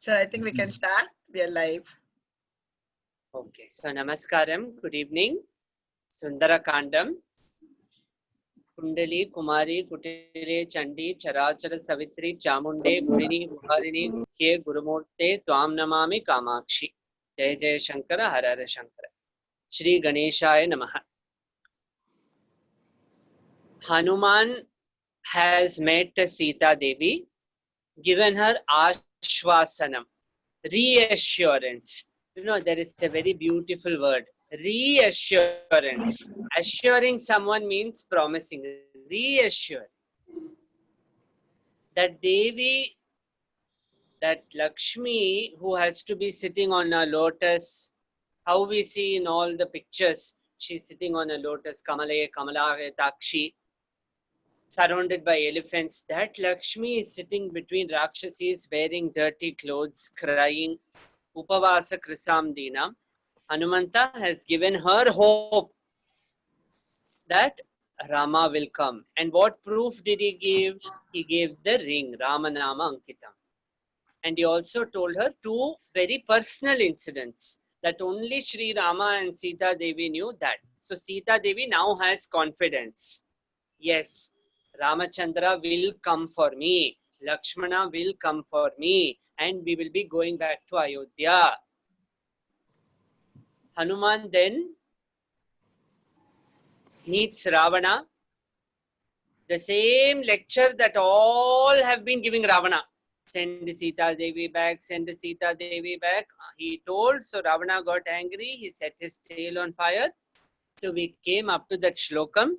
So I think we can start. We are live. Okay, so Namaskaram, good evening. Sundara Kandam, Kundali, Kumari, Kutire, Chandi, Charachara Savitri, Chamunde, Burini, Buharini, Mukhye, Gurumurte, Twam Namami, Kamakshi. Jai Jai Shankara, Har Har Shankara. Shri Ganeshaya Namaha. Hanuman has met Sita Devi, given her Ashwasanam, reassurance. You know, there is a very beautiful word, reassurance. Assuring someone means promising, reassure. That Devi, that Lakshmi, who has to be sitting on a lotus, how we see in all the pictures, she's sitting on a lotus, Kamale, Kamala, Takshi, surrounded by elephants. That Lakshmi is sitting between Rakshasis, wearing dirty clothes, crying. Upavasa Krisamdina. Hanumanta has given her hope that Rama will come. And what proof did he give? He gave the ring, Ramanama Ankitam. And he also told her two very personal incidents that only Sri Rama and Sita Devi knew that. So Sita Devi now has confidence. Yes, Ramachandra will come for me. Lakshmana will come for me. And we will be going back to Ayodhya. Hanuman then meets Ravana. The same lecture that all have been giving Ravana. Send Sita Devi back, send Sita Devi back. He told, so Ravana got angry. He set his tail on fire. So we came up to that shlokam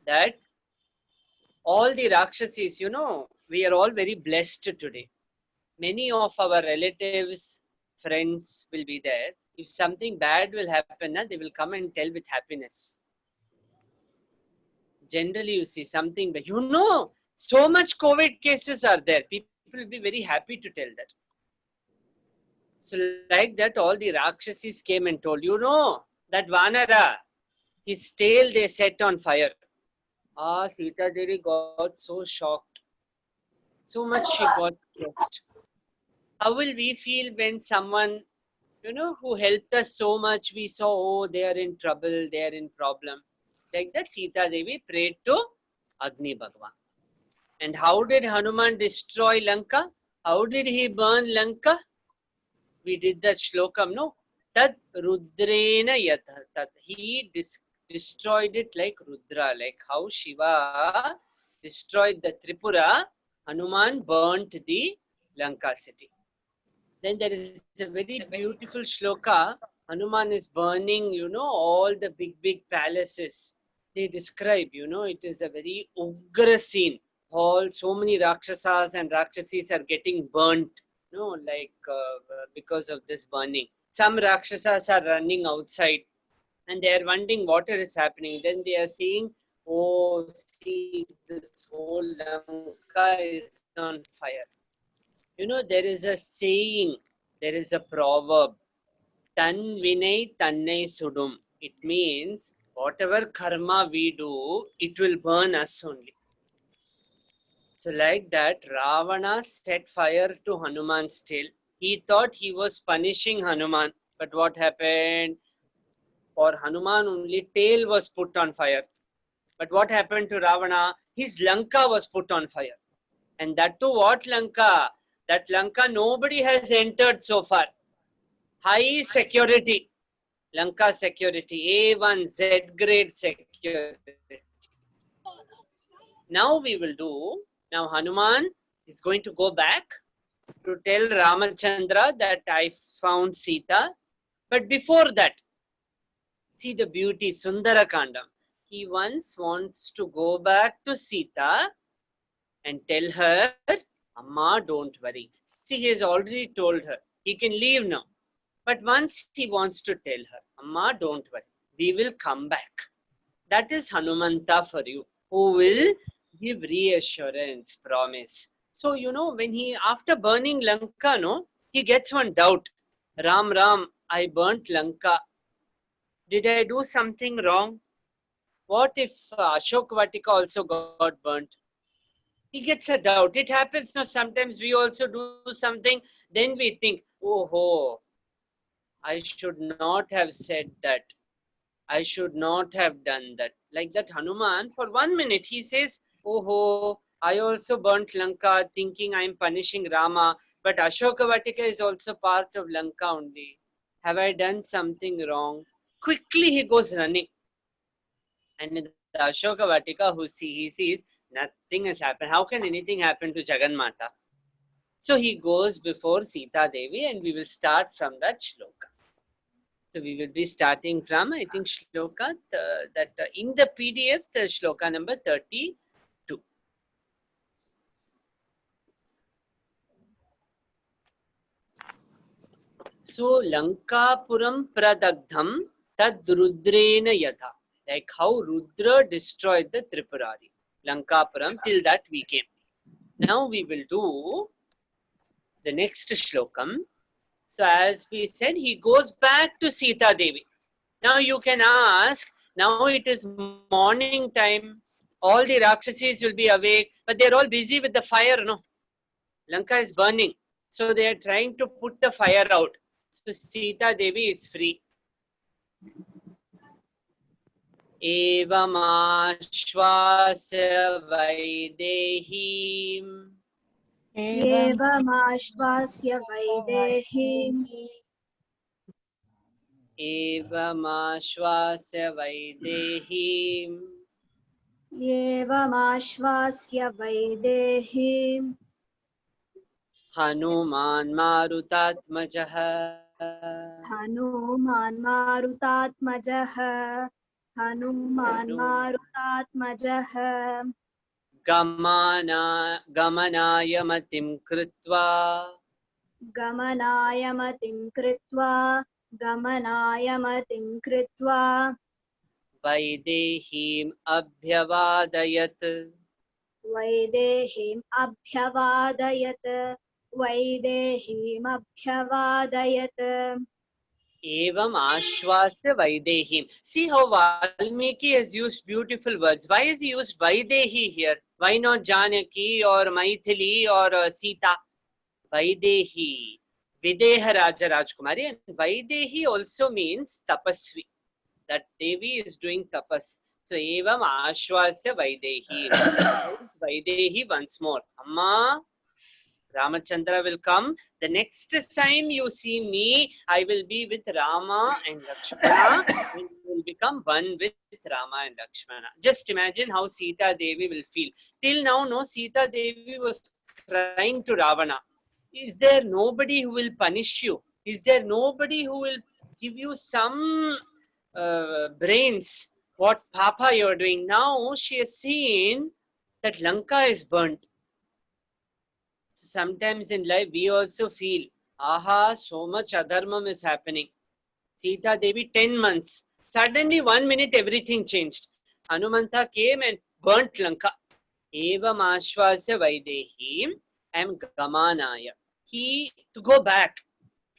that all the Rakshasis, you know, we are all very blessed today. Many of our relatives, friends will be there. If something bad will happen, they will come and tell with happiness. Generally, you see something, but you know, so much COVID cases are there. People will be very happy to tell that. So, like that, all the Rakshasis came and told, you know, that Vanara, his tail they set on fire. Ah, Sita Devi got so shocked. So much she got stressed. How will we feel when someone, you know, who helped us so much, we saw, oh, they are in trouble, they are in problem. Like that, Sita Devi prayed to Agni Bhagwan. And how did Hanuman destroy Lanka? How did he burn Lanka? We did that shlokam, no? Tat Rudrena Yatha. Tat. He destroyed it like Rudra, like how Shiva destroyed the Tripura, Hanuman burnt the Lanka city. Then there is a very beautiful shloka. Hanuman is burning, you know, all the big palaces. They describe, you know, it is a very ugra scene. All so many Rakshasas and Rakshasis are getting burnt, you know, like because of this burning. Some Rakshasas are running outside and they are wondering what is happening. Then they are seeing, oh, see, this whole Lanka is on fire. You know, there is a saying, there is a proverb, Tan Vinay Tannai Sudum. It means whatever karma we do, it will burn us only. So, like that, Ravana set fire to Hanuman's tail. He thought he was punishing Hanuman, but what happened? For Hanuman, only tail was put on fire. But what happened to Ravana? His Lanka was put on fire. And that too, what Lanka? That Lanka nobody has entered so far. High security. Lanka security, A1, Z grade security. Now we will do, now Hanuman is going to go back to tell Ramachandra that I found Sita. But before that, see the beauty, Sundara Kandam. He once wants to go back to Sita and tell her, Amma, don't worry. See, he has already told her, he can leave now. But once he wants to tell her, Amma, don't worry, we will come back. That is Hanumanta for you, who will give reassurance, promise. So, you know, when he, after burning Lanka, no, he gets one doubt. Ram, Ram, I burnt Lanka. Did I do something wrong? What if Ashok Vatika also got burnt? He gets a doubt. It happens now. Sometimes we also do something, then we think, oh, I should not have said that. I should not have done that. Like that Hanuman, for 1 minute, he says, oh, I also burnt Lanka thinking I'm punishing Rama, but Ashoka Vatika is also part of Lanka only. Have I done something wrong? Quickly he goes running. And in the Ashoka Vatika, he sees nothing has happened. How can anything happen to Jagan Mata? So he goes before Sita Devi, and we will start from that shloka. So we will be starting from, I think, shloka in the PDF, the shloka number 32. So Lankapuram pradagdham tad rudrena yatha. Like how Rudra destroyed the Tripurari. Lankapuram, till that we came. Now we will do the next shlokam. So as we said, he goes back to Sita Devi. Now you can ask, now it is morning time, all the Rakshasis will be awake, but they're all busy with the fire, no? Lanka is burning. So they are trying to put the fire out. So Sita Devi is free. Evamashvasya Vaidehim. एवमाश्वास्य वैदेहीम् Evamashvasya Vaidehim. एवमाश्वास्य वैदेहीम् Hanuman Marutatmajah. Hanuman मारुतात्मजः Hanuman मारुतात्मजः गमनाय मतिं कृत्वा गमनाय मतिं कृत्वा वैदेहीम् अभ्यवादयत् वैदेहीमभ्यवादयत् Evam Ashwasya Vaidehim. See how Valmiki has used beautiful words. Why has he used Vaidehi here? Why not Janaki or Maithili or Sita? Vaidehi. Videha Raja Rajkumari. And Vaidehi also means tapasvi. That Devi is doing tapas. So Evam Ashwasya Vaidehi. Vaidehi once more. Amma, Ramachandra will come. The next time you see me, I will be with Rama and Lakshmana, and we will become one with Rama and Lakshmana. Just imagine how Sita Devi will feel. Till now, no, Sita Devi was crying to Ravana. Is there nobody who will punish you? Is there nobody who will give you some brains? What Papa you are doing? Now she has seen that Lanka is burnt. So sometimes in life we also feel, aha, so much adharmam is happening. Sita Devi 10 months. Suddenly 1 minute everything changed. Hanumanta came and burnt Lanka. Evam Ashwasya Vaidehi and Gamanaya. He to go back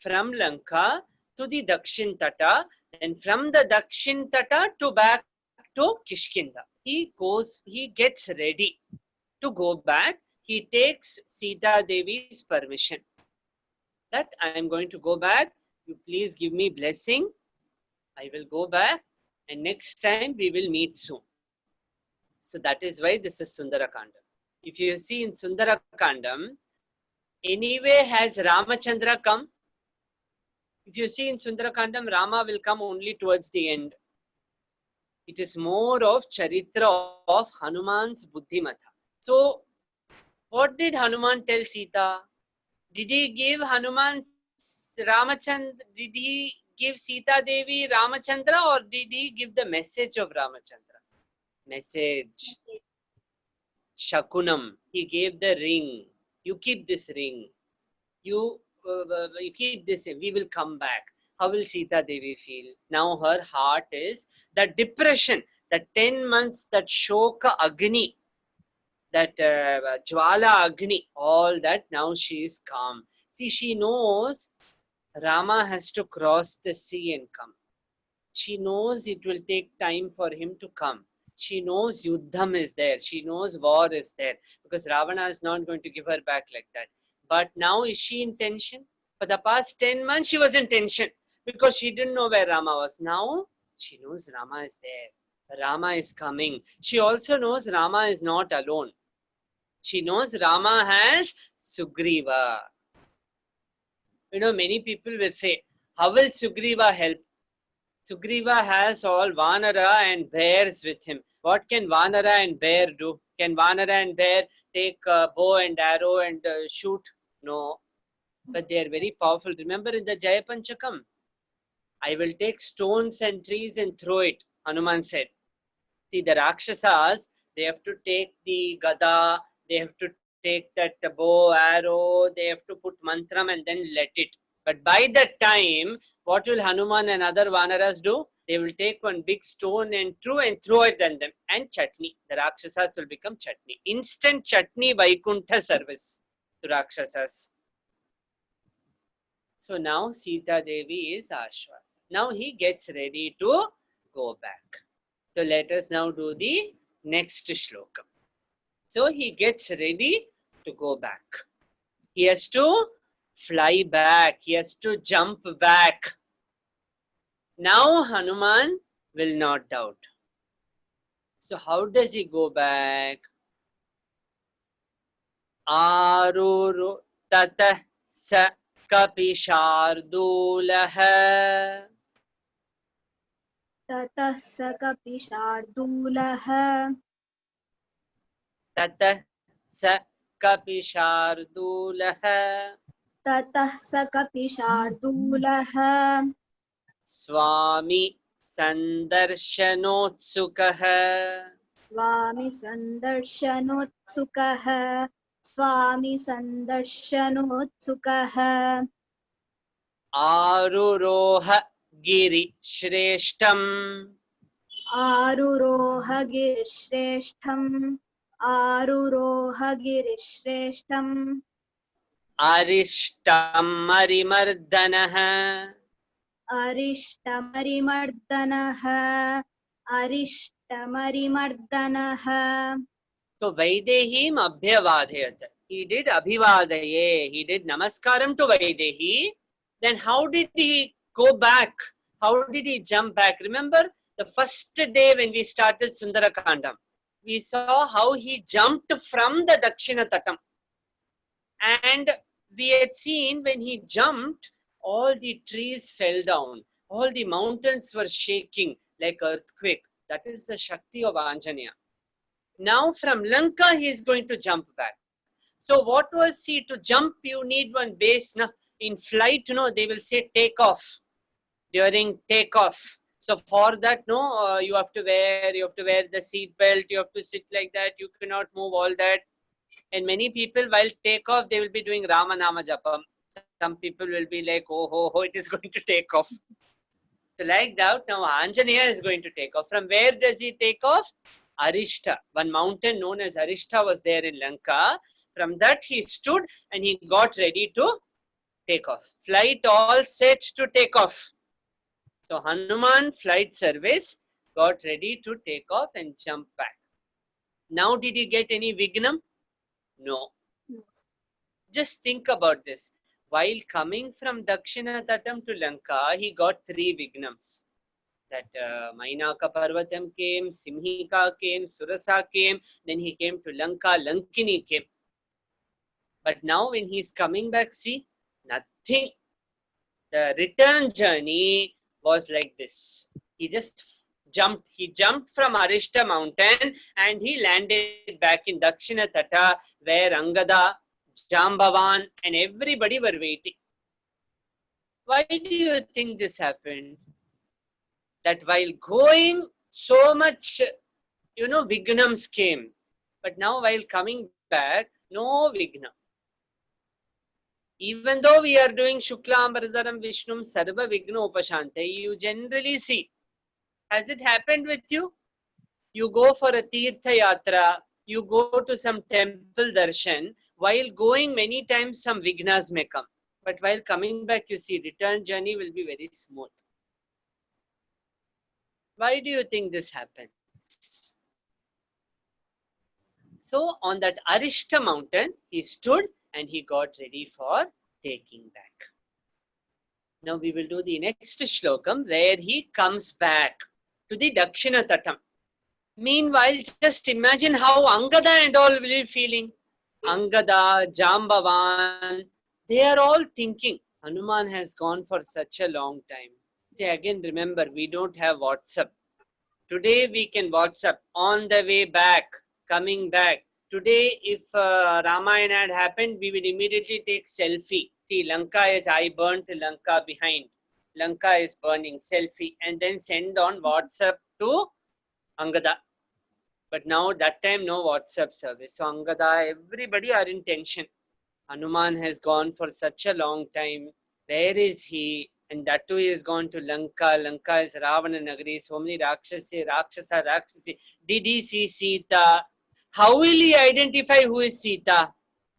from Lanka to the Dakshin Tata, and from the Dakshin Tata to back to Kishkinda. He gets ready to go back. He takes Sita Devi's permission that I am going to go back. You please give me blessing. I will go back, and next time we will meet soon. So that is why this is Sundarakandam. If you see in Sundarakandam, anyway has Ramachandra come. If you see in Sundarakandam, Rama will come only towards the end. It is more of Charitra of Hanuman's Buddhimatha. So what did Hanuman tell Sita? Did he give Hanuman Ramachandra? Did he give Sita Devi Ramachandra, or did he give the message of Ramachandra? Message. Shakunam. He gave the ring. You keep this ring. You keep this. We will come back. How will Sita Devi feel? Now her heart is the depression, the 10 months, that Shoka Agni, that Jwala Agni, all that, now she is calm. See, she knows Rama has to cross the sea and come. She knows it will take time for him to come. She knows Yuddham is there. She knows war is there. Because Ravana is not going to give her back like that. But now is she in tension? For the past 10 months, she was in tension. Because she didn't know where Rama was. Now, she knows Rama is there. Rama is coming. She also knows Rama is not alone. She knows Rama has Sugriva. You know, many people will say, how will Sugriva help? Sugriva has all Vanara and bears with him. What can Vanara and bear do? Can Vanara and bear take a bow and arrow and shoot? No. But they are very powerful. Remember in the Jayapanchakam, I will take stones and trees and throw it, Hanuman said. See, the Rakshasas, they have to take the Gada, they have to take that bow, arrow, they have to put mantram and then let it. But by that time, what will Hanuman and other Vanaras do? They will take one big stone and throw it at them. And chutney. The Rakshasas will become chutney. Instant chutney Vaikuntha service to Rakshasas. So now Sita Devi is Ashwas. Now he gets ready to go back. So let us now do the next shloka. So he gets ready to go back. He has to fly back. He has to jump back. Now Hanuman will not doubt. So how does he go back? Aruru tatah sa kapishardulah. ततः स कपिशार्दूलः Tatah sa kapishardulah. ततः स कपिशार्दूलः Swami Sandarshanotsukah. Swami सन्दर्शनोत्सुकः Swami सन्दर्शनोत्सुकः Aruroha Giri Shreshtam. आरुरोह गिरिश्रेष्ठम् आरुरोह गिरिश्रेष्ठम् Arishtam Marimardanaha. अरिष्टमरिमर्दनः अरिष्टमरिमर्दनः So Vaidehim Abhyavadayat. He did Abhivadaye. He did Namaskaram to Vaidehi. Then how did he go back? How did he jump back? Remember the first day when we started Sundarakandam, we saw how he jumped from the Dakshina Tatam. And we had seen when he jumped, all the trees fell down. All the mountains were shaking like earthquake. That is the Shakti of Anjaneya. Now from Lanka, he is going to jump back. So what was he to jump? You need one base. Now, in flight, they will say take off during takeoff. So for that, you have to wear the seat belt. You have to sit like that. You cannot move all that. And many people, while takeoff, they will be doing Rama Nama Japam. Some people will be like, oh, it is going to take off. So like that, now Anjaneya is going to take off. From where does he take off? Arishta. One mountain known as Arishta was there in Lanka. From that he stood and he got ready to take off. Flight all set to take off. So Hanuman flight service got ready to take off and jump back. Now did he get any Vignam? No. Just think about this. While coming from Dakshina Tatam to Lanka, he got 3 Vignams. That Mainaka Parvatam came, Simhika came, Surasa came, then he came to Lanka, Lankini came. But now when he is coming back, see, nothing. The return journey was like this. He just jumped. He jumped from Arishta mountain and he landed back in Dakshina Tata where Angada, Jambavan and everybody were waiting. Why do you think this happened? That while going, so much, Vignams came. But now while coming back, no Vignam. Even though we are doing Shukla Ambaradaram Vishnum Sarva Vigna Upashante, you generally see. Has it happened with you? You go for a Tirtha Yatra, you go to some temple darshan. While going, many times some Vignas may come. But while coming back, you see, return journey will be very smooth. Why do you think this happens? So on that Arishta mountain, he stood and he got ready for taking back. Now we will do the next shlokam where he comes back to the Dakshina Tatam. Meanwhile, just imagine how Angada and all will be feeling. Angada, Jambavan, they are all thinking, Hanuman has gone for such a long time. See, again, remember, we don't have WhatsApp. Today we can WhatsApp on the way back, coming back. Today, if Ramayana had happened, we would immediately take selfie. See, Lanka is, I burnt Lanka behind. Lanka is burning, selfie, and then send on WhatsApp to Angada. But now that time no WhatsApp service. So Angada, everybody are in tension. Hanuman has gone for such a long time. Where is he? And that too he has gone to Lanka. Lanka is Ravana Nagari. So many Rakshasi. Did he see Sita? How will he identify who is Sita?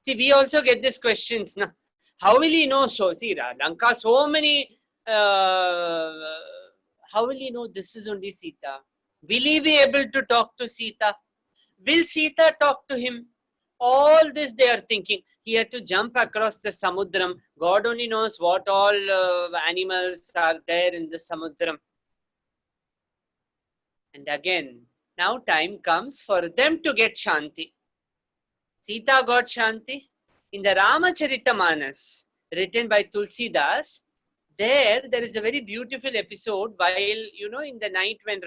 See, we also get these questions. Na? How will he know? So, see, Lanka, so many. How will he know this is only Sita? Will he be able to talk to Sita? Will Sita talk to him? All this they are thinking. He had to jump across the Samudram. God only knows what all animals are there in the Samudram. And again, now time comes for them to get Shanti. Sita got Shanti. In the Ramacharita-manas, written by Tulsidas, there is a very beautiful episode while, in the night when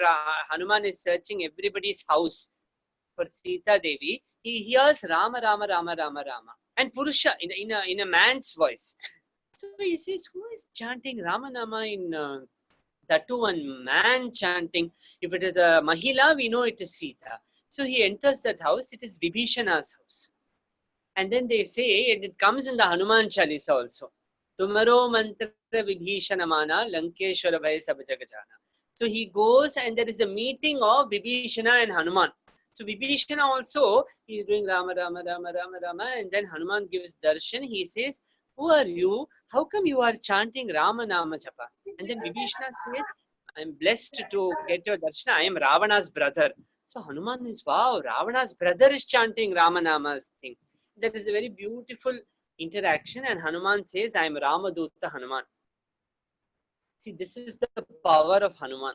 Hanuman is searching everybody's house for Sita Devi, he hears Rama, Rama, Rama, Rama, Rama. And Purusha in a man's voice. So he says, who is chanting Rama Nama in that too one man chanting? If it is a Mahila, we know it is Sita. So he enters that house, it is Vibhishana's house. And then they say, and it comes in the Hanuman Chalisa also. Tumaro mantra Vibhishana mana Lankeshwara bhai sab jagajana. So he goes and there is a meeting of Vibhishana and Hanuman. So Vibhishana also, he is doing Rama, Rama, Rama, Rama, Rama, and then Hanuman gives darshan. He says, who are you? How come you are chanting Rama Nama Japa? And then Vibhishana says, I am blessed to get your darshan. I am Ravana's brother. So Hanuman is, wow, Ravana's brother is chanting Rama Nama's thing. That is a very beautiful interaction, and Hanuman says, I am Ramadutta Hanuman. See, this is the power of Hanuman.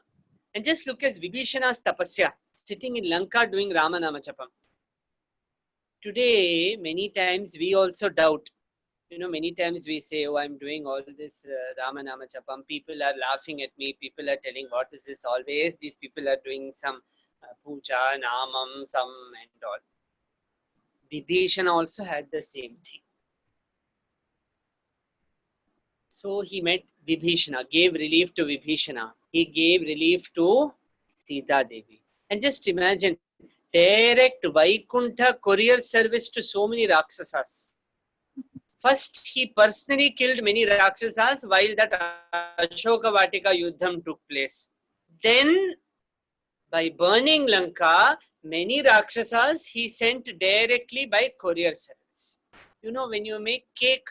And just look at Vibhishana's tapasya, sitting in Lanka doing Rama Nama Chapam. Today, many times we also doubt. Many times we say, oh, I'm doing all this Rama Nama Chapam. People are laughing at me. People are telling, what is this? Always these people are doing some puja, namam, some and all. Vibhishana also had the same thing. So he met Vibhishana, gave relief to Vibhishana. He gave relief to Sita Devi. And just imagine, direct Vaikuntha courier service to so many Rakshasas. First, he personally killed many Rakshasas while that Ashoka Vatika Yuddham took place. Then, by burning Lanka, many Rakshasas he sent directly by courier service. When you make cake,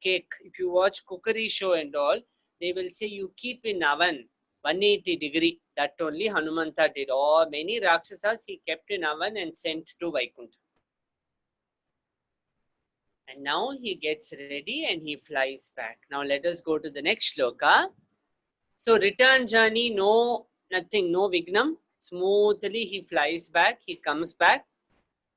cake, if you watch cookery show and all, they will say you keep in oven 180 degree. That only Hanumanta did. Or many Rakshasas he kept in oven and sent to Vaikuntha. And now he gets ready and he flies back. Now let us go to the next shloka. So return journey, nothing, no vignam. Smoothly he flies back, he comes back.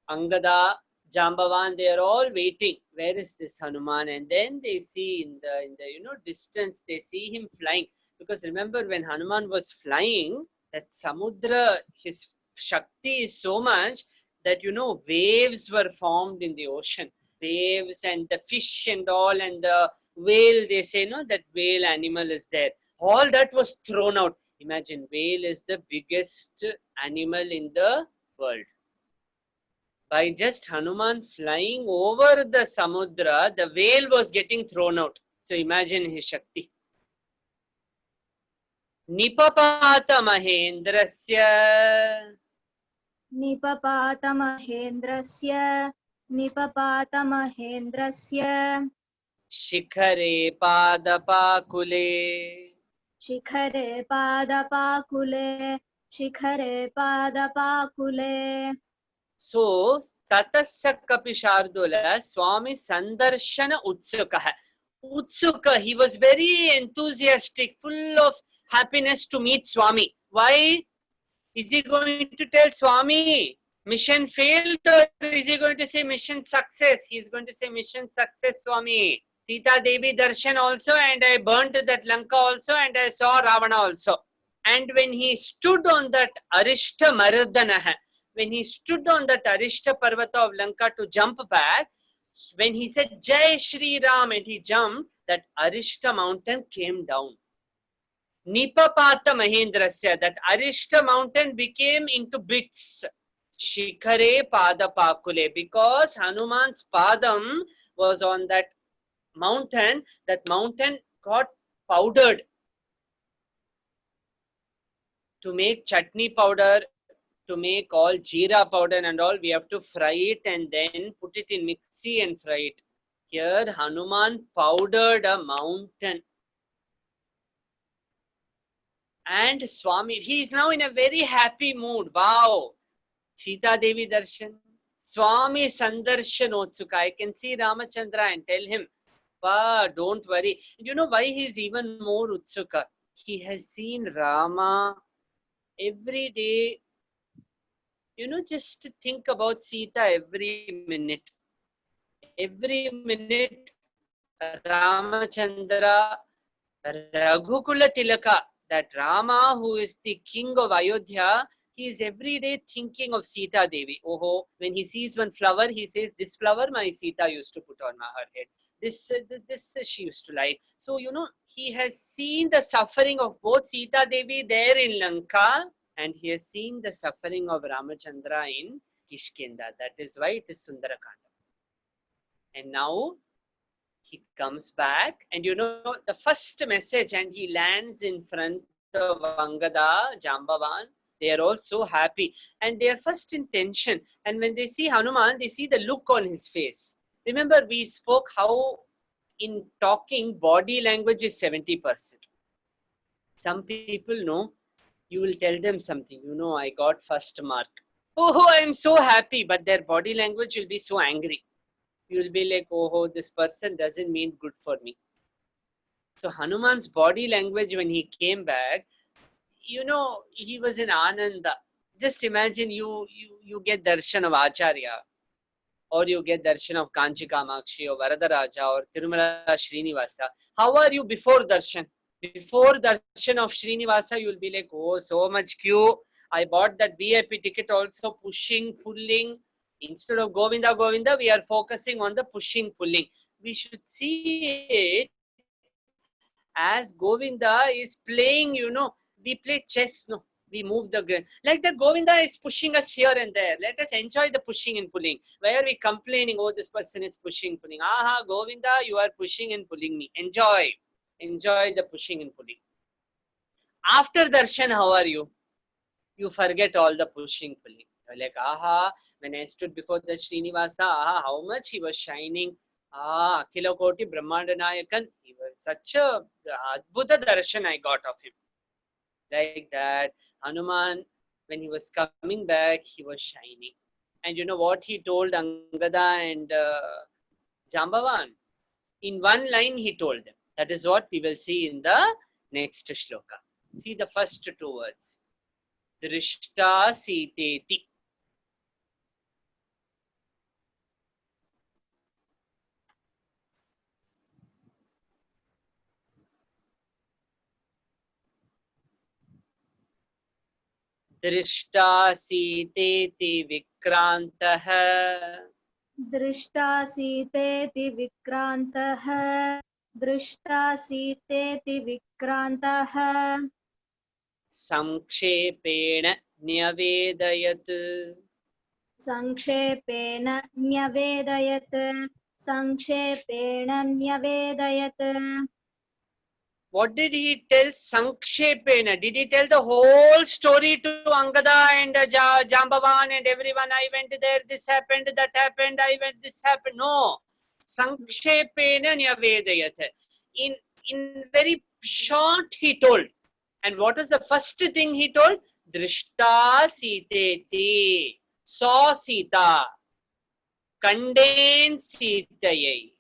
Angada, Jambavan, they are all waiting. Where is this Hanuman? And then they see in the distance, they see him flying. Because remember, when Hanuman was flying, that Samudra, his Shakti is so much that waves were formed in the ocean. Waves and the fish and all, and the whale, they say that whale animal is there. All that was thrown out. Imagine, whale is the biggest animal in the world. By just Hanuman flying over the Samudra, the whale was getting thrown out. So imagine his Shakti. Nipapata Mahendrasya. Nipapata Mahendrasya. Shikhare Padapakule. Shikhare Padapakule. So Tatasya Kapi Shardula Swami Sandarshana Utsukah. Utsuka, he was very enthusiastic, full of happiness to meet Swami. Why? Is he going to tell Swami mission failed, or is he going to say mission success? He is going to say mission success, Swami. Sita Devi Darshan also, and I burnt that Lanka also, and I saw Ravana also. And when he stood on that Arishta Mardana, when he stood on that Arishta Parvata of Lanka to jump back, when he said Jai Shri Ram and he jumped, that Arishta mountain came down. Nipapata Mahendrasya, that Arishta mountain became into bits. Shikhare Pada Pakule, because Hanuman's Padam was on that mountain got powdered. To make chutney powder, to make all jeera powder and all, we have to fry it and then put it in mixie and fry it. Here Hanuman powdered a mountain. And Swami, he is now in a very happy mood. Wow! Sita Devi Darshan, Swami Sandarshan Otsuka. I can see Ramachandra and tell him, wow, don't worry. You know why he is even more Utsuka? He has seen Rama every day. You know, just think about Sita every minute. Every minute, Ramachandra, Raghukula Tilaka, that Rama, who is the king of Ayodhya, he is every day thinking of Sita Devi. Oh, when he sees one flower, he says, this flower my Sita used to put on her head. This she used to like. So, you know, he has seen the suffering of both Sita Devi there in Lanka, and he has seen the suffering of Ramachandra in Kishkinda. That is why it is Sundarakanda. And now he comes back, and you know, the first message, and he lands in front of Angada, Jambavan. They are all so happy, and their first intention, and when they see Hanuman, they see the look on his face. Remember, we spoke how in talking, body language is 70%. Some people know, you will tell them something, you know, I got first mark. Oh, I am so happy, but their body language will be so angry. You will be like, oh, this person doesn't mean good for me. So Hanuman's body language when he came back, you know, he was in Ananda. Just imagine you get darshan of Acharya, or you get darshan of Kanchi Kamakshi or Varadaraja or Tirumala Srinivasa. How are you before darshan? Before darshan of Srinivasa, you will be like, oh, so much queue. I bought that VIP ticket also, pushing, pulling. Instead of Govinda, Govinda, we are focusing on the pushing, pulling. We should see it as Govinda is playing, you know, we play chess, no? We move the gun. Like that Govinda is pushing us here and there. Let us enjoy the pushing and pulling. Why are we complaining, oh, this person is pushing, pulling? Aha, Govinda, you are pushing and pulling me. Enjoy. Enjoy the pushing and pulling. After darshan, how are you? You forget all the pushing, pulling. You're like, aha, when I stood before the Srinivasa, aha, how much he was shining. Ah, Akhila Koti Brahmanda Nayakan, he was such a Adbhuta darshan I got of him. Like that, Hanuman, when he was coming back, he was shining. And you know what he told Angada and Jambavan? In one line he told them. That is what we will see in the next shloka. See the first two words. Drishta Siteti. Drishta Siteti Vikrantah. दृष्टा सीतेति विक्रान्तः दृष्टा सीतेति विक्रान्तः संक्षेपेण न्यवेदयत् संक्षेपेण न्यवेदयत् संक्षेपेण न्यवेदयत्. What did he tell Sankshepena? Did he tell the whole story to Angada and Jambavan and everyone? I went there, this happened, that happened, I went, this happened. No. Sankshepena Nyavedayat. In very short he told. And what was the first thing he told? Drishta Siteti. saw Sita, kandeen Sitayai.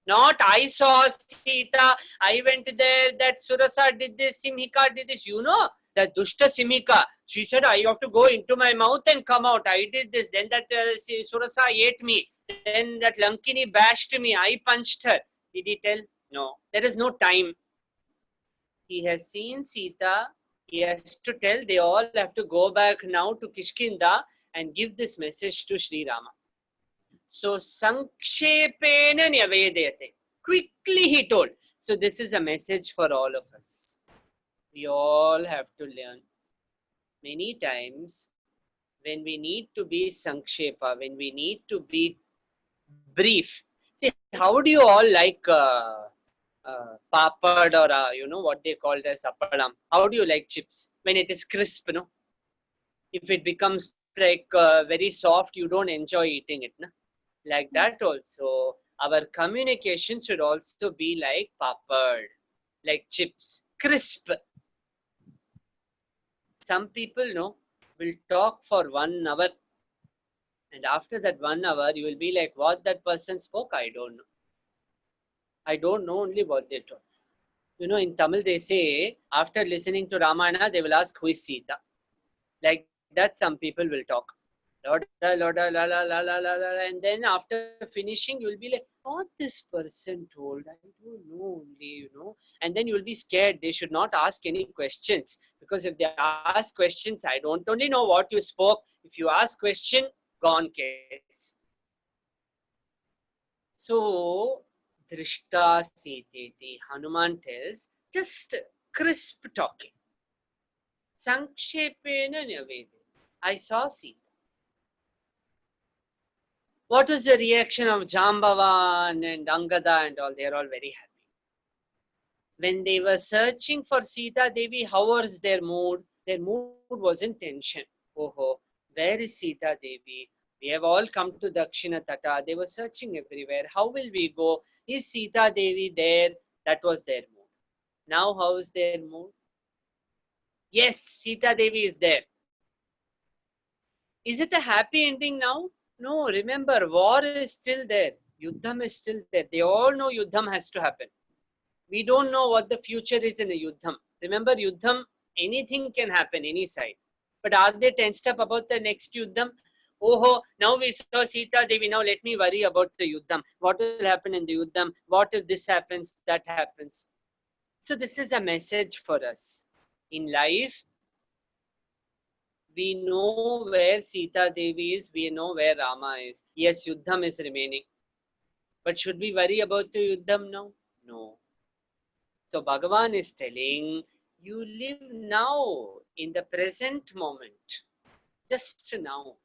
Not I saw Sita, I went there, that Surasa did this, Simhika did this. You know, the Dushta Simhika, she said, I have to go into my mouth and come out. I did this. Then that Surasa ate me. Then that Lankini bashed me. I punched her. Did he tell? No. There is no time. He has seen Sita. He has to tell. They all have to go back now to Kishkinda and give this message to Sri Rama. So Sankshepena Nyavedayate. Quickly he told. So this is a message for all of us. We all have to learn. Many times when we need to be Sankshepa, when we need to be brief. See, how do you all like papad or you know what they called as appalam? How do you like chips? When it is crisp, no? If it becomes like very soft, you don't enjoy eating it, no? Like that also, our communication should also be like papad, like chips, crisp. Some people will talk for 1 hour, and after that 1 hour, you will be like, what that person spoke, I don't know. I don't know only what they told. You know, in Tamil they say, after listening to Ramayana, they will ask, who is Sita? Like that, some people will talk. Loda, loda, la, la, la, la, la, la, and then after finishing, you will be like, what this person told, I don't know only, and then you will be scared. They should not ask any questions, because if they ask questions, I don't only know what you spoke. If you ask question, gone case. So, Drishta Siteti, Hanuman tells, just crisp talking. Sankshepena Nyavedi. I saw Sita. What was the reaction of Jambavan and Angada and all? They are all very happy. When they were searching for Sita Devi, how was their mood? Their mood was in tension. Oh, where is Sita Devi? We have all come to Dakshina Tata. They were searching everywhere. How will we go? Is Sita Devi there? That was their mood. Now, how is their mood? Yes, Sita Devi is there. Is it a happy ending now? No, remember, war is still there. Yuddham is still there. They all know Yuddham has to happen. We don't know what the future is in a Yuddham. Remember, Yuddham, anything can happen, any side. But are they tensed up about the next Yuddham? Oh, now we saw Sita Devi, now let me worry about the Yuddham. What will happen in the Yuddham? What if this happens, that happens? So this is a message for us. In life, we know where Sita Devi is, we know where Rama is. Yes, Yuddham is remaining. But should we worry about the Yuddham now? No. So Bhagavan is telling, you live now, in the present moment. Just now.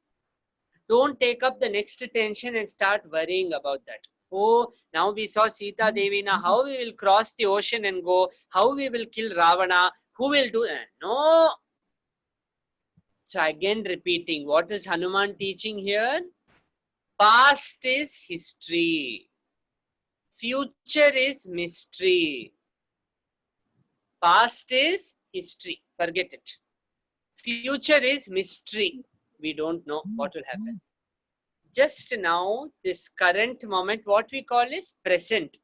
Don't take up the next tension and start worrying about that. Oh, now we saw Sita Devi, now how we will cross the ocean and go, how we will kill Ravana, who will do that? No. So again repeating, what is Hanuman teaching here? Past is history. Future is mystery. Past is history. Forget it. Future is mystery. We don't know what will happen. Just now, this current moment, what we call is present.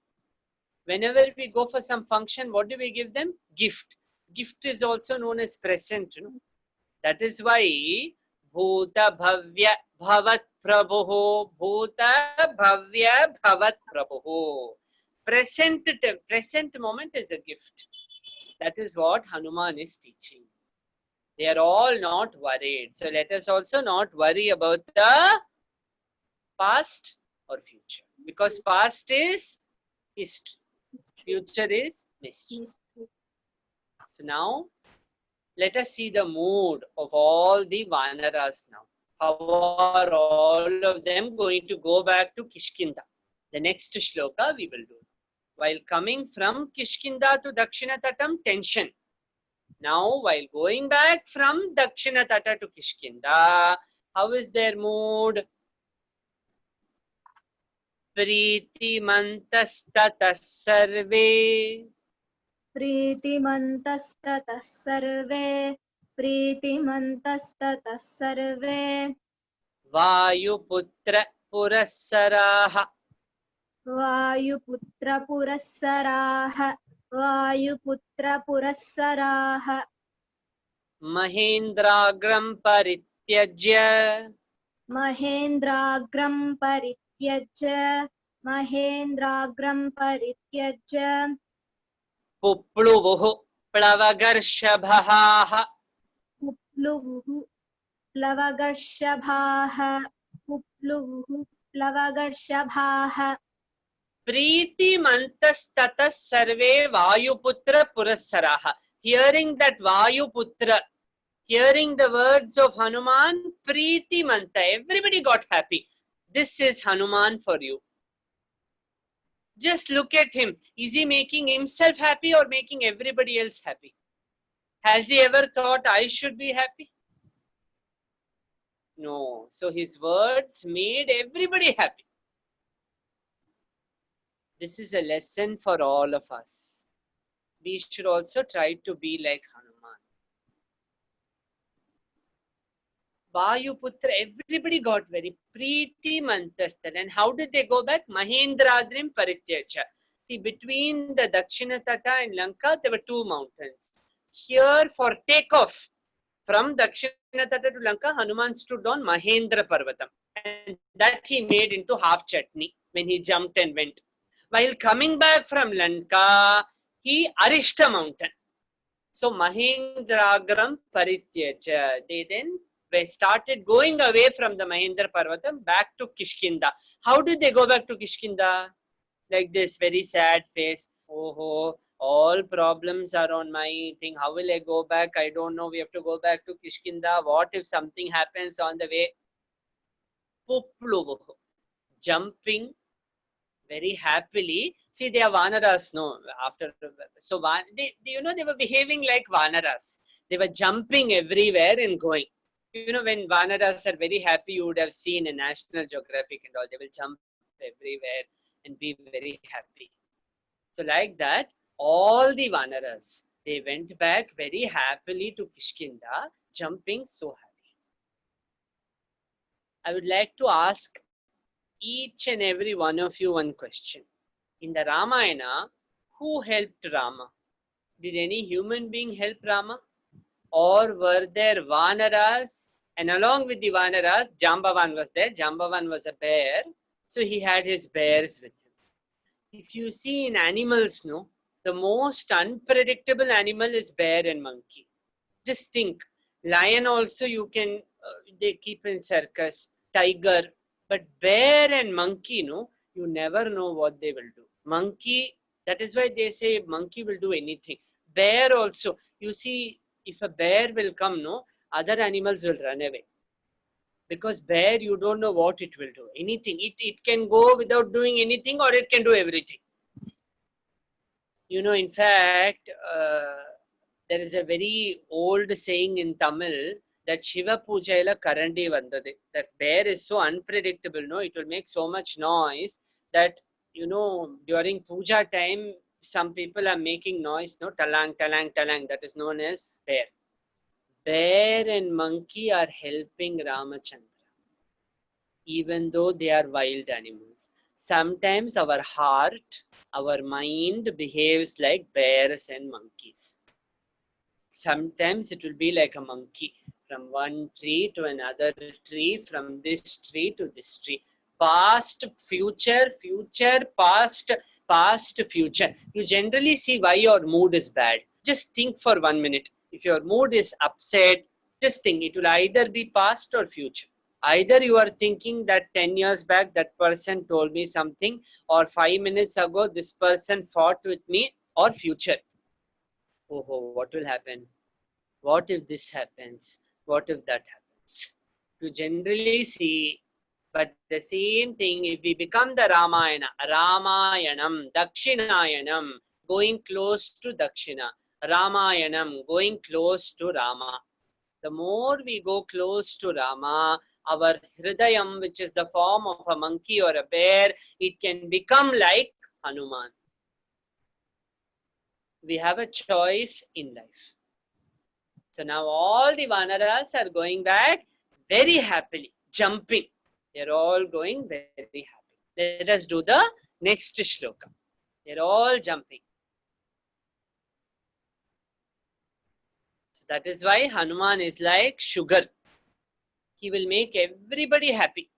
Whenever we go for some function, what do we give them? Gift. Gift is also known as present. That is why Bhuta Bhavya Bhavat Prabhu. Bhuta Bhavya Bhavat Prabhu. Present moment is a gift. That is what Hanuman is teaching. They are all not worried. So let us also not worry about the past or future. Because past is history. Future is mystery. So now, let us see the mood of all the Vanaras now. How are all of them going to go back to Kishkinda? The next shloka we will do. While coming from Kishkinda to Dakshina Tatam, tension. Now, while going back from Dakshina Tata to Kishkinda, how is their mood? Pritimantastatah sarve. प्रीतिमन्तस्ततः survey Vayuputra Purassaraha. वायुपुत्रपुरःसराः वायुपुत्रपुरःसराः Mahendragram Parityajya. महेन्द्राग्रं परित्यज्य महेन्द्राग्रं परित्यज्य Pupluvuhu Plavagarshavaha. पुप्लुवुः प्लवगर्षभाः पुप्लुवुः प्लवगर्षभाः Priti Mantastatas Sarve Vayuputra Purassaraha. Hearing that Vayuputra, hearing the words of Hanuman, Priti Manta, everybody got happy. This is Hanuman for you. Just look at him. Is he making himself happy or making everybody else happy? Has he ever thought I should be happy? No. So his words made everybody happy. This is a lesson for all of us. We should also try to be like Hanuman. Vayuputra, everybody got very Preeti Mantastan. And how did they go back? Mahendradrim Parityaja. See, between the Dakshina Tata and Lanka, there were two mountains. Here, for takeoff from Dakshina Tata to Lanka, Hanuman stood on Mahendra Parvatam. And that he made into half chutney when he jumped and went. While coming back from Lanka, he Arishta mountain. So Mahendragram Parityaja. They then started going away from the Mahendra Parvatam back to Kishkinda. How did they go back to Kishkinda? Like this, very sad face. Oh, all problems are on my thing. How will I go back? I don't know. We have to go back to Kishkinda. What if something happens on the way? Pupluvu. Jumping very happily. See, they are Vanaras, no? So they were behaving like Vanaras. They were jumping everywhere and going. When Vanaras are very happy, you would have seen in National Geographic and all. They will jump everywhere and be very happy. So like that, all the Vanaras, they went back very happily to Kishkinda, jumping so happy. I would like to ask each and every one of you one question. In the Ramayana, who helped Rama? Did any human being help Rama? Or were there Vanaras? And along with the Vanaras, Jambavan was there. Jambavan was a bear. So he had his bears with him. If you see in animals, no, the most unpredictable animal is bear and monkey. Just think, lion also you can, they keep in circus, tiger. But bear and monkey, no, you never know what they will do. Monkey, that is why they say monkey will do anything. Bear also, you see, if a bear will come, no, other animals will run away. Because bear, you don't know what it will do. Anything. It can go without doing anything or it can do everything. In fact, there is a very old saying in Tamil that Shiva Puja ila Karandi vandade. That bear is so unpredictable, no? It will make so much noise that, during Puja time, some people are making noise, no? Talang, talang, talang. That is known as bear. Bear and monkey are helping Ramachandra, even though they are wild animals. Sometimes our heart, our mind behaves like bears and monkeys. Sometimes it will be like a monkey, from one tree to another tree, from this tree to this tree. Past, future, future, past, past, future. You generally see why your mood is bad. Just think for 1 minute. If your mood is upset, just think it will either be past or future. Either you are thinking that 10 years back that person told me something, or 5 minutes ago this person fought with me, or future. Oh, what will happen? What if this happens? What if that happens? You generally see, but the same thing, if we become the Ramayana, Ramayanam, Dakshinayanam, going close to Dakshina, Ramayanam, going close to Rama. The more we go close to Rama, our Hridayam, which is the form of a monkey or a bear, it can become like Hanuman. We have a choice in life. So now all the Vanaras are going back very happily, jumping. They're all going very happy. Let us do the next shloka. They're all jumping. So that is why Hanuman is like sugar. He will make everybody happy.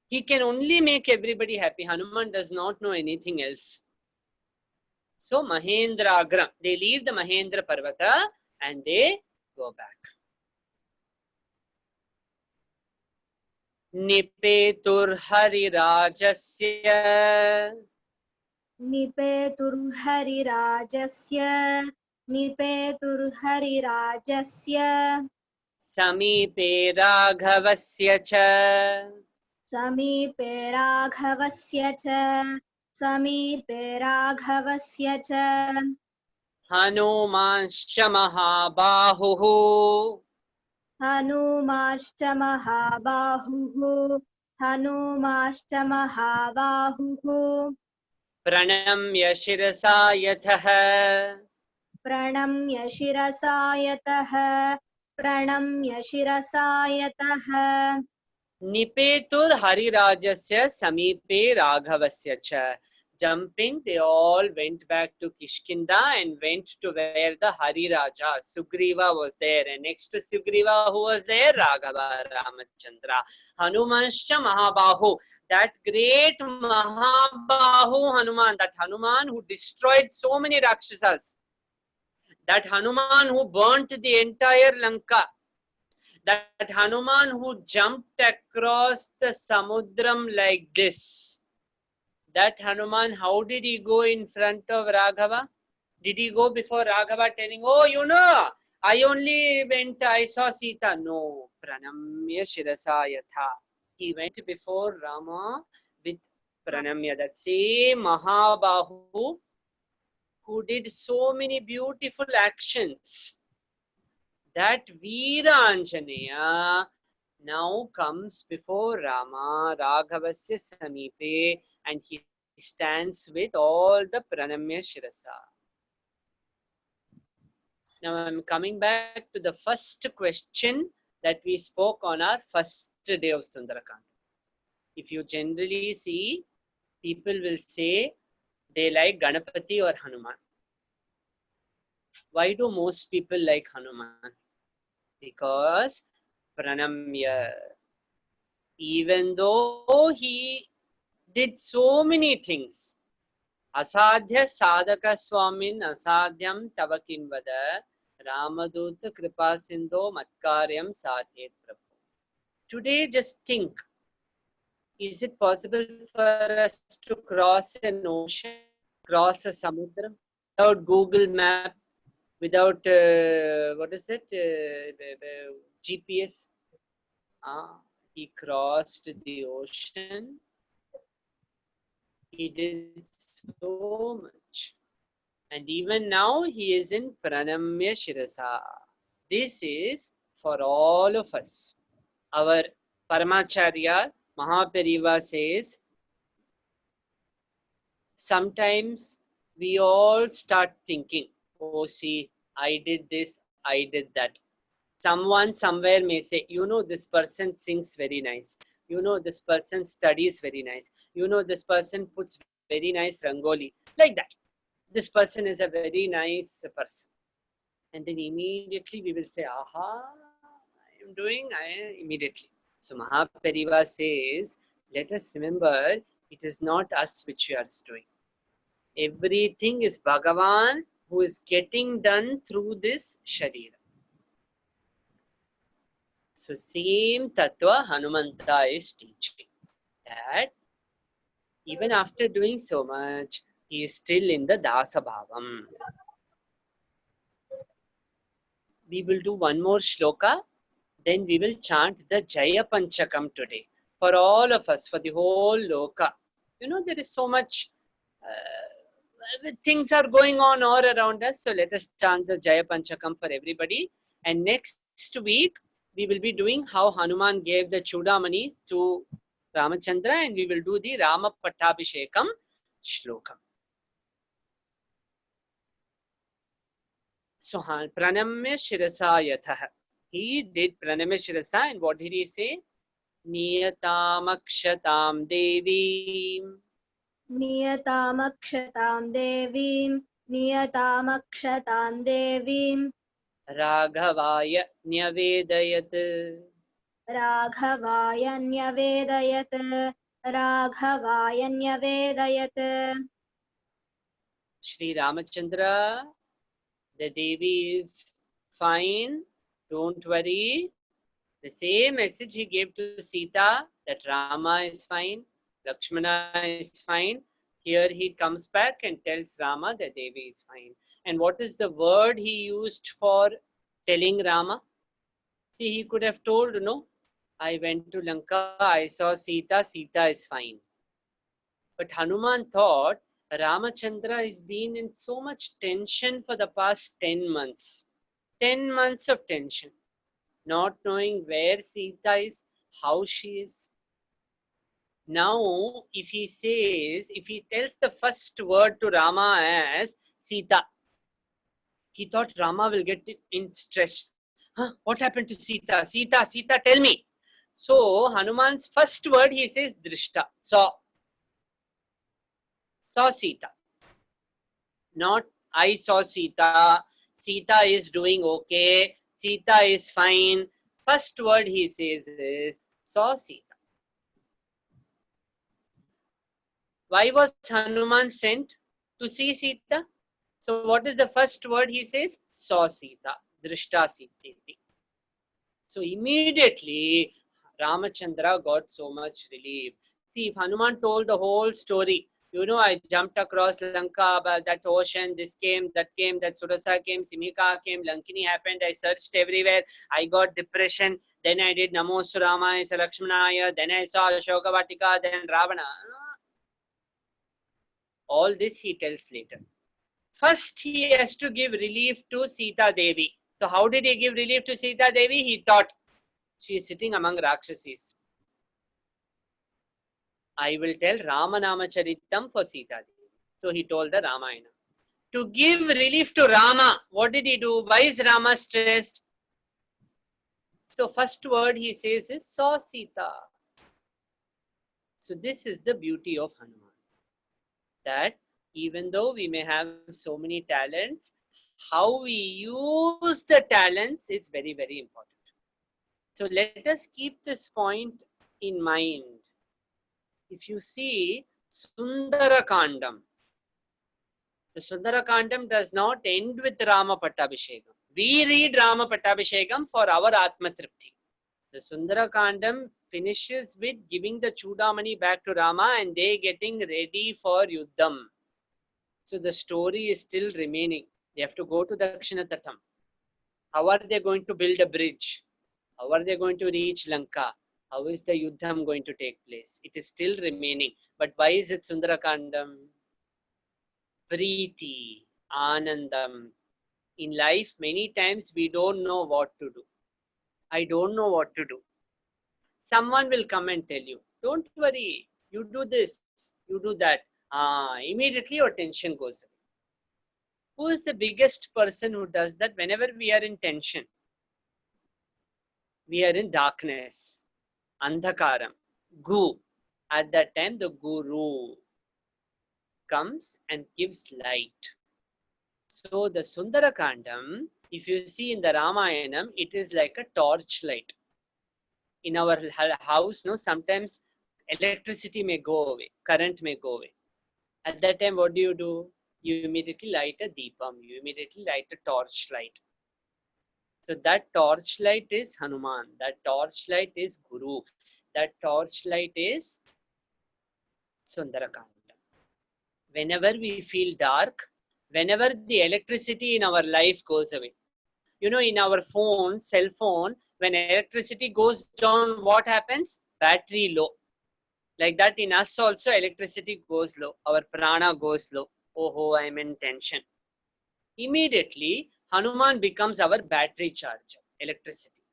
He can only make everybody happy. Hanuman does not know anything else. So Mahendra Agram, they leave the Mahendra Parvata and they go back. Nipetur Harirajasya निपेतुर्हरिराजस्य Samipe Raghavasya cha समीपे राघवस्य च Hanumanscha Mahabahuhu हनुमाश्च महाबाहुः Pranamya Shirasa Yatha प्रणम्य शिरसा यतः Nipetur Harirajasya Samipe Raghavasya cha. Jumping, they all went back to Kishkinda and went to where the Hariraja, Sugriva was there. And next to Sugriva, who was there? Raghava Ramachandra. Hanumanscha Mahabahu, that great Mahabahu Hanuman, that Hanuman who destroyed so many Rakshasas, that Hanuman who burnt the entire Lanka, that Hanuman who jumped across the Samudram like this. That Hanuman, how did he go in front of Raghava? Did he go before Raghava telling, oh, you know, I only went, I saw Sita? No. Pranamya Shirasa Yatha. He went before Rama with Pranamya. That same Mahabahu who did so many beautiful actions. That Veera Anjaneya now comes before Rama, Raghavasya Samipe, and he stands with all the Pranamya Shirasa. Now I'm coming back to the first question that we spoke on our first day of Sundarakand. If you generally see, people will say they like Ganapati or Hanuman. Why do most people like Hanuman? Because Pranamya, even though he did so many things, Asadhya Sadhaka Swamin Asadhyam Tavakin Vada Ramaduta Kripa Sindho Matkaryam Sadhet Prabhu. Today, just think, is it possible for us to cross an ocean, cross a samudra, without Google Map, without, what is that, GPS? He crossed the ocean. He did so much. And even now, he is in Pranamya Shirasa. This is for all of us. Our Paramacharya Mahapariva says, sometimes we all start thinking, oh, see, I did this, I did that. Someone somewhere may say, you know, this person sings very nice. You know, this person studies very nice. You know, this person puts very nice rangoli. Like that. This person is a very nice person. And then immediately we will say, aha, I am doing, immediately. So Mahapariva says, let us remember, it is not us which we are doing. Everything is Bhagavan who is getting done through this Sharira. So same Tattva Hanumanta is teaching, that even after doing so much, he is still in the Dasa Bhavam. We will do one more shloka, then we will chant the Jaya Panchakam today. For all of us, for the whole Loka. You know, there is so much, things are going on all around us. So let us chant the Jaya Panchakam for everybody. And next week, we will be doing how Hanuman gave the Chudamani to Ramachandra, and we will do the Rama Pattabhishekam Shlokam. So, Pranamya Shirasa Yatha. He did Pranamashirasa, and what did he say? Niyatamakshatam Devim. नियतामक्षतां देवीं नियतामक्षतां देवीं Raghavaya Nyavedayat. राघवाय न्यवेदयत् राघवाय न्यवेदयत् Shri Ramachandra, the Devi is fine. Don't worry. The same message he gave to Sita, that Rama is fine, Lakshmana is fine. Here he comes back and tells Rama that Devi is fine. And what is the word he used for telling Rama? See, he could have told, no, I went to Lanka, I saw Sita, Sita is fine. But Hanuman thought Ramachandra is been in so much tension for the past 10 months. 10 months of tension. Not knowing where Sita is, how she is. Now, if he tells the first word to Rama as Sita, he thought Rama will get in stress. Huh? What happened to Sita? Sita, Sita, tell me. So, Hanuman's first word he says Drishta, saw Sita. Not I saw Sita, Sita is doing okay, Sita is fine. First word he says is saw Sita. Why was Hanuman sent to see Sita? So what is the first word he says? Saw Sita, Drishta Sita. So immediately Ramachandra got so much relief. See, if Hanuman told the whole story, you know, I jumped across Lanka, that ocean, this came, that Surasa came, Simika came, Lankini happened, I searched everywhere, I got depression, then I did Namo Suramaya, Lakshmanaya, then I saw Ashoka Vatika, then Ravana. All this he tells later. First, he has to give relief to Sita Devi. So how did he give relief to Sita Devi? He thought, she is sitting among Rakshasis. I will tell Ramanama Charitam for Sita Devi. So he told the Ramayana. To give relief to Rama, what did he do? Why is Rama stressed? So first word he says is saw Sita. So this is the beauty of Hanuman. That even though we may have so many talents, how we use the talents is very, very important. So let us keep this point in mind. If you see Sundara Kandam, the Sundara Kandam does not end with Rama Pattabhishekam. We read Rama Pattabhishekam for our Atma Tripti. The Sundara Kandam finishes with giving the Chudamani back to Rama and they getting ready for Yuddham. So the story is still remaining. They have to go to Dakshina Tatam. How are they going to build a bridge? How are they going to reach Lanka? How is the Yuddham going to take place? It is still remaining. But why is it Sundara Kandam? Preeti, Anandam. In life, many times we don't know what to do. I don't know what to do. Someone will come and tell you, don't worry, you do this, you do that. Immediately your tension goes away. Who is the biggest person who does that? Whenever we are in tension, we are in darkness, andhakaram, gu. At that time, the guru comes and gives light. So the Sundara Kandam, if you see in the Ramayanam, it is like a torch light. In our house, no, sometimes electricity may go away, current may go away. At that time, what do? You immediately light a deepam, you immediately light a torch light. So that torch light is Hanuman, that torch light is Guru, that torch light is Sundarakanda. Whenever we feel dark, whenever the electricity in our life goes away, you know, in our phone, cell phone, when electricity goes down, what happens? Battery low. Like that, in us also, electricity goes low. Our prana goes low. Oh, I'm in tension. Immediately, Hanuman becomes our battery charger, electricity.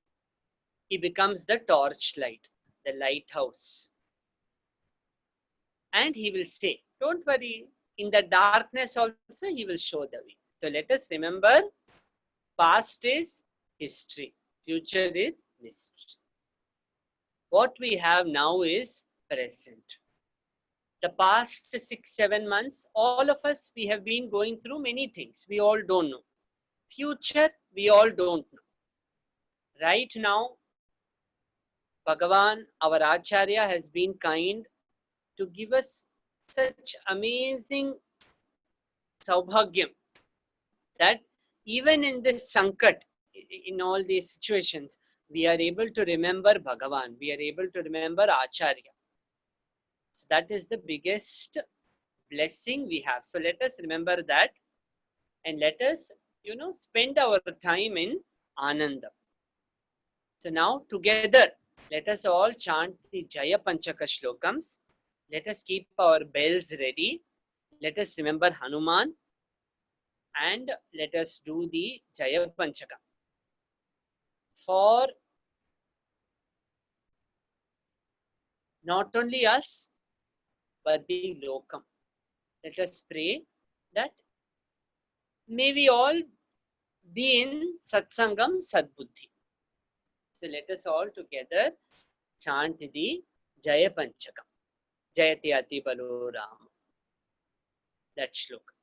He becomes the torch light, the lighthouse. And he will say, don't worry, in the darkness also, he will show the way. So let us remember, past is history. Future is missed. What we have now is present. The past 6-7 months, all of us, we have been going through many things. We all don't know. Future, we all don't know. Right now, Bhagavan, our Acharya, has been kind to give us such amazing saubhagyam that even in this sankat, in all these situations, we are able to remember Bhagavan, we are able to remember Acharya. So that is the biggest blessing we have. So let us remember that, and let us, spend our time in Ananda. So now together, let us all chant the Jaya Panchaka Shlokams. Let us keep our bells ready. Let us remember Hanuman, and let us do the Jaya Panchaka. For not only us, but the lokam. Let us pray that may we all be in Satsangam Sadbuddhi. So let us all together chant the Jaya Panchakam. Jayati Ati Balo Ram. That shloka.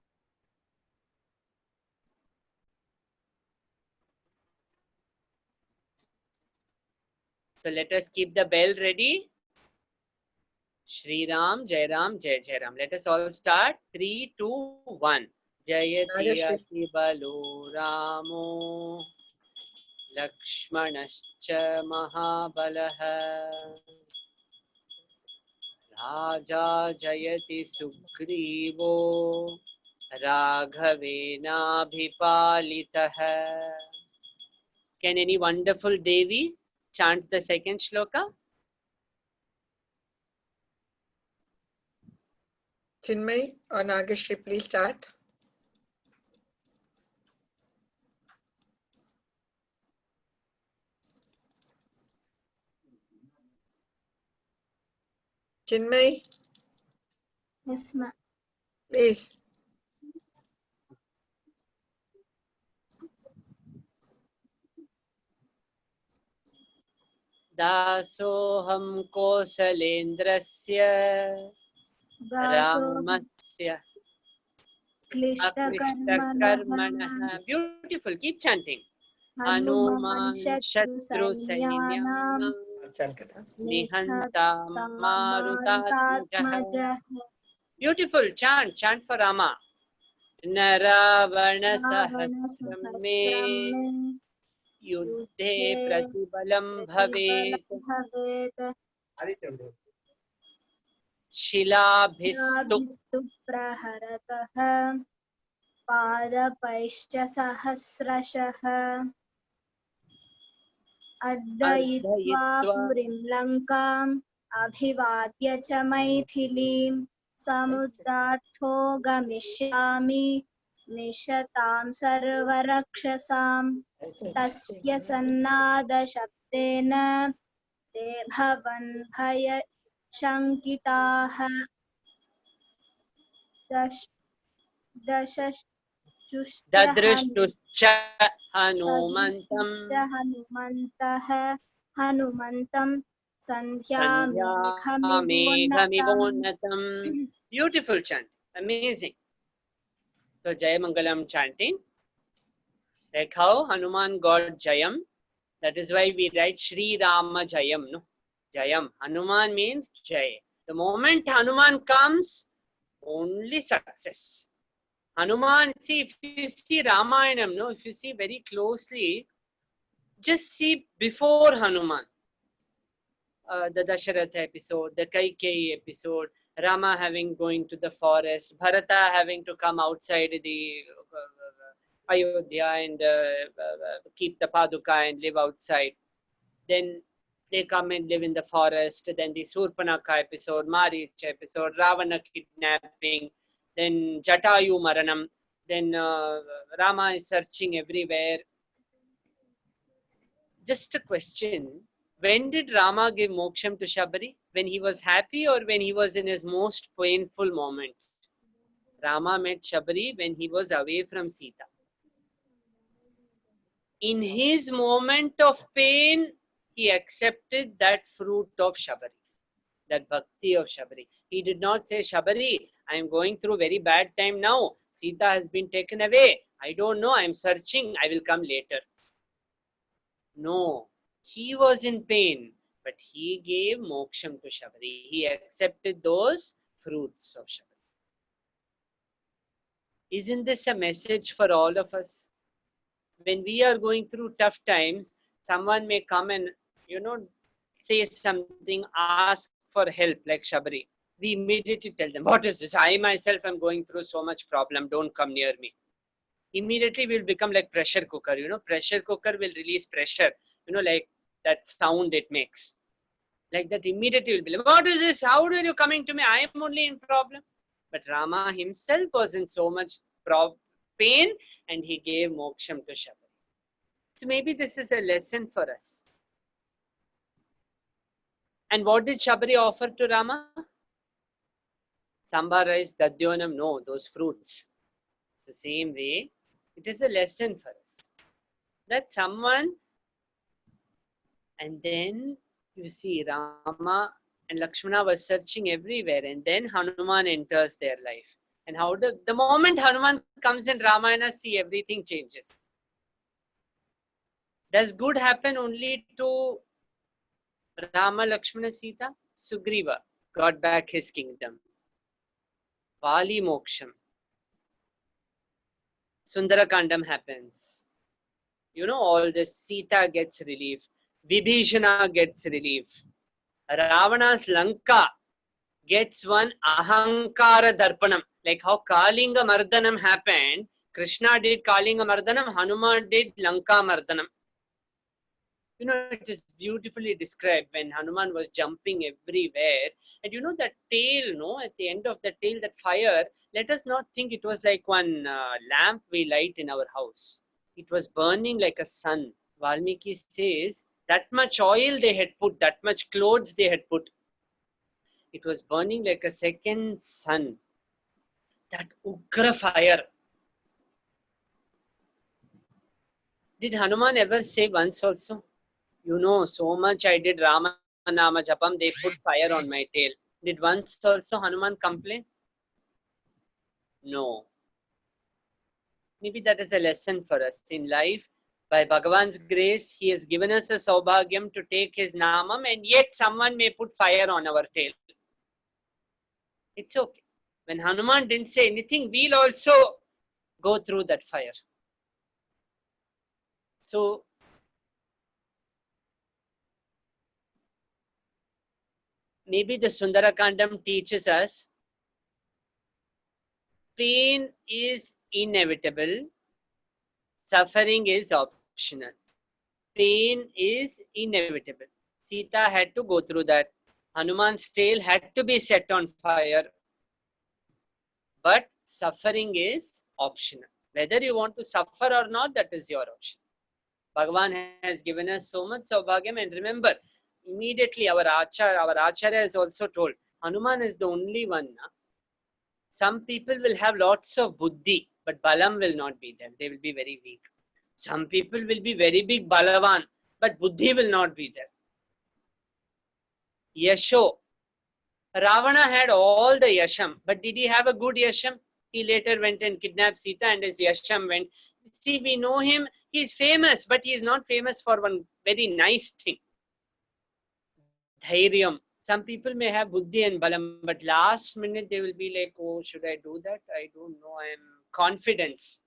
So let us keep the bell ready. Shri Ram, Jai Ram, Jai Jai Ram. Let us all start. 3, 2, 1. Jayati Ati Balo Ramo Lakshmanascha Mahabalaha Raja Jayati Sugrivo Raghavena Bhipalitaha. Can any wonderful Devi chant the second shloka? Chinmay or Nagashri, please start. Chinmay, Yes, ma'am. please. Dasoham Kosalendrasya Ramasya Akrishtakarmanah. Beautiful, keep chanting. Hanuman Shatru Sainyam Nihanta Marutatmajaha. Beautiful, chant for Rama. Naravana Sahasram Me Yuddhe Pratibalam Bhavet Shilabhistu Praharatah Padapaishcha Sahasrashah Ardayitva Purim Lankam Abhivadya cha Maithilim Samuddartho Gamishyami Nishatam Sarvarakshasam Tasya Sannada Shabdena Te Bhavan Bhaya Shankitaha Dadrishtucha Hanumantam Hanumantam Sandhyameghamivonnatam. Beautiful chant, amazing. So Jaya Mangalam chanting, like how Hanuman got Jayam, that is why we write Shri Rama Jayam, no? Jayam, Hanuman means Jay. The moment Hanuman comes, only success. Hanuman, see, if you see Ramayanam, no, if you see very closely, just see before Hanuman, the Dasharatha episode, the Kaikeyi episode, Rama going to the forest, Bharata having to come outside the Ayodhya and keep the Paduka and live outside. Then they come and live in the forest. Then the Surpanaka episode, Marich episode, Ravana kidnapping, then Jatayu Maranam, then Rama is searching everywhere. Just a question, when did Rama give moksham to Shabari? When he was happy or when he was in his most painful moment? Rama met Shabari when he was away from Sita. In his moment of pain, he accepted that fruit of Shabari, that bhakti of Shabari. He did not say, Shabari, I am going through very bad time now. Sita has been taken away. I don't know. I am searching. I will come later. No, he was in pain, but he gave moksham to Shabari. He accepted those fruits of Shabari. Isn't this a message for all of us? When we are going through tough times, someone may come and, say something, ask for help like Shabari. We immediately tell them, what is this? I myself am going through so much problem. Don't come near me. Immediately we'll become like pressure cooker. Pressure cooker will release pressure. Like that sound it makes. Like that immediately will be like, what is this? How are you coming to me? I am only in problem. But Rama himself was in so much pain and he gave moksham to Shabari. So maybe this is a lesson for us. And what did Shabari offer to Rama? Sambar rice, dadyonam, no, those fruits. The same way, it is a lesson for us. That someone, and then you see Rama and Lakshmana was searching everywhere, and then Hanuman enters their life. And how the moment Hanuman comes in Ramayana, see everything changes. Does good happen only to Rama, Lakshmana, Sita? Sugriva got back his kingdom. Vali moksham. Sundarakandam happens. All this. Sita gets relief. Vibhishana gets relief. Ravana's Lanka gets one ahankara darpanam. Like how Kalinga Mardanam happened, Krishna did Kalinga Mardanam, Hanuman did Lanka Mardanam. It is beautifully described when Hanuman was jumping everywhere. And that tail, at the end of the tail, that fire, let us not think it was like one lamp we light in our house. It was burning like a sun. Valmiki says, that much oil they had put, that much clothes they had put. It was burning like a second sun. That Ugra fire. Did Hanuman ever say once also, so much I did Rama Nama Japam, they put fire on my tail. Did once also Hanuman complain? No. Maybe that is a lesson for us in life. By Bhagavan's grace, he has given us a saubhagyam to take his namam, and yet someone may put fire on our tail. It's okay. When Hanuman didn't say anything, we'll also go through that fire. So, maybe the Sundarakandam teaches us pain is inevitable, suffering is optional. Pain is inevitable. Sita had to go through that. Hanuman's tail had to be set on fire. But suffering is optional. Whether you want to suffer or not, that is your option. Bhagavan has given us so much saubhagyam, and remember, immediately our Acharya has also told, Hanuman is the only one. Na? Some people will have lots of buddhi, but balam will not be there. They will be very weak. Some people will be very big balavan, but buddhi will not be there. Yasho. Ravana had all the yasham, but did he have a good yasham? He later went and kidnapped Sita and his yasham went. See, we know him, he is famous, but he is not famous for one very nice thing. Dhairyam. Some people may have buddhi and balam, but last minute they will be like, oh, should I do that? I don't know, I am confidence.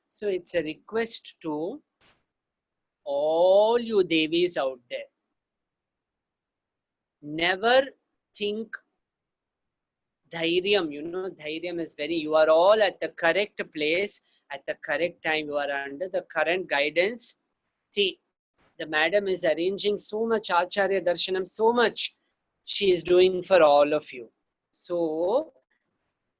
So it's a request to all you Devis out there. Never think dhairyam, dhairyam is you are all at the correct place, at the correct time, you are under the current guidance. See, the madam is arranging so much Acharya Darshanam, so much she is doing for all of you. So,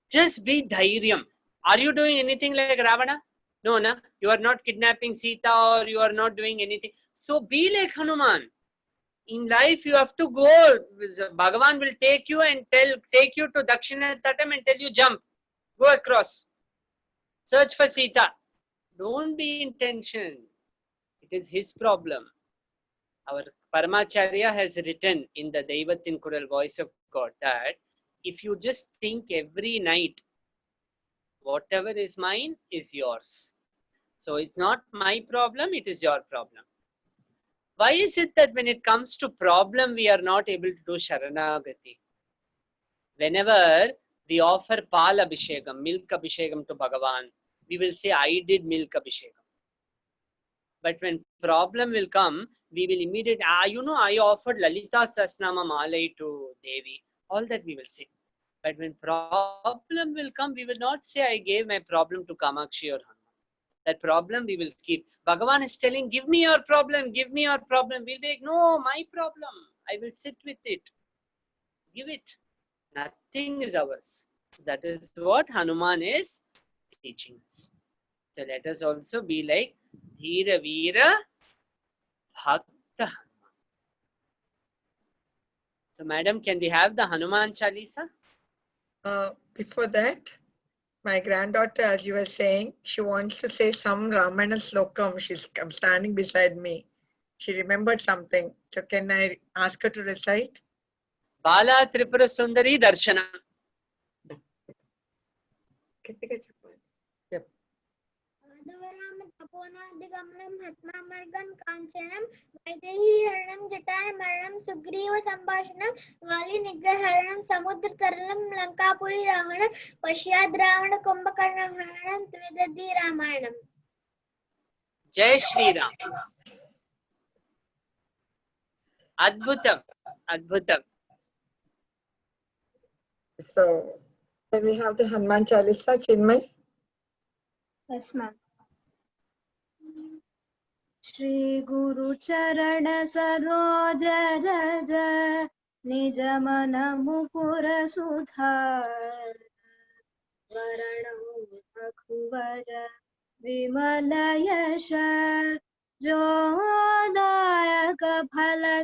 just be dhairyam. Are you doing anything like Ravana? No, na? You are not kidnapping Sita or you are not doing anything. So, be like Hanuman. In life, you have to go. Bhagavan will take you and take you to Dakshina Tatam and tell you jump. Go across. Search for Sita. Don't be in tension. It is his problem. Our Paramacharya has written in the Deivatin Kural Voice of God that if you just think every night, whatever is mine is yours. So it's not my problem, it is your problem. Why is it that when it comes to problem, we are not able to do Sharanagati? Whenever we offer Pal Abhishekam, milk Abhishekam to Bhagavan, we will say, I did milk Abhishekam. But when problem will come, we will immediately, I offered Lalita Sasnama Malai to Devi. All that we will say. But when problem will come, we will not say, I gave my problem to Kamakshi or Hanuman. That problem we will keep. Bhagavan is telling, give me your problem, give me your problem. We'll be like, no, my problem. I will sit with it. Give it. Nothing is ours. So that is what Hanuman is teaching us. So let us also be like Dhira Veera Bhakta Hanuman. So madam, can we have the Hanuman Chalisa? Before that, my granddaughter, as you were saying, she wants to say some Ramayana slokam. She's standing beside me. She remembered something. So can I ask her to recite? Bala Tripura Sundari Darshana. Yep. Adavaram Taponadigam Hatmamargan Kanchanam Vaidehi Haranam Jataya Maranam Sugriva Sambhashanam Vali Nigar Haranam Samudra Taralam Lankapuri Ramana Pashyad Ravana Kumbhakarnam Haranam Tridadi Ramayanam. Jai Shri Ram. Adbhutam. Adbhutam. So can we have the Hanuman Chalisa, Chinmay? Yes, ma'am. Shri Guru Charana Saroja Raja Nija Mana Mukura Sudhar Varanam Raghuvara Vimala Yasha Jodayaka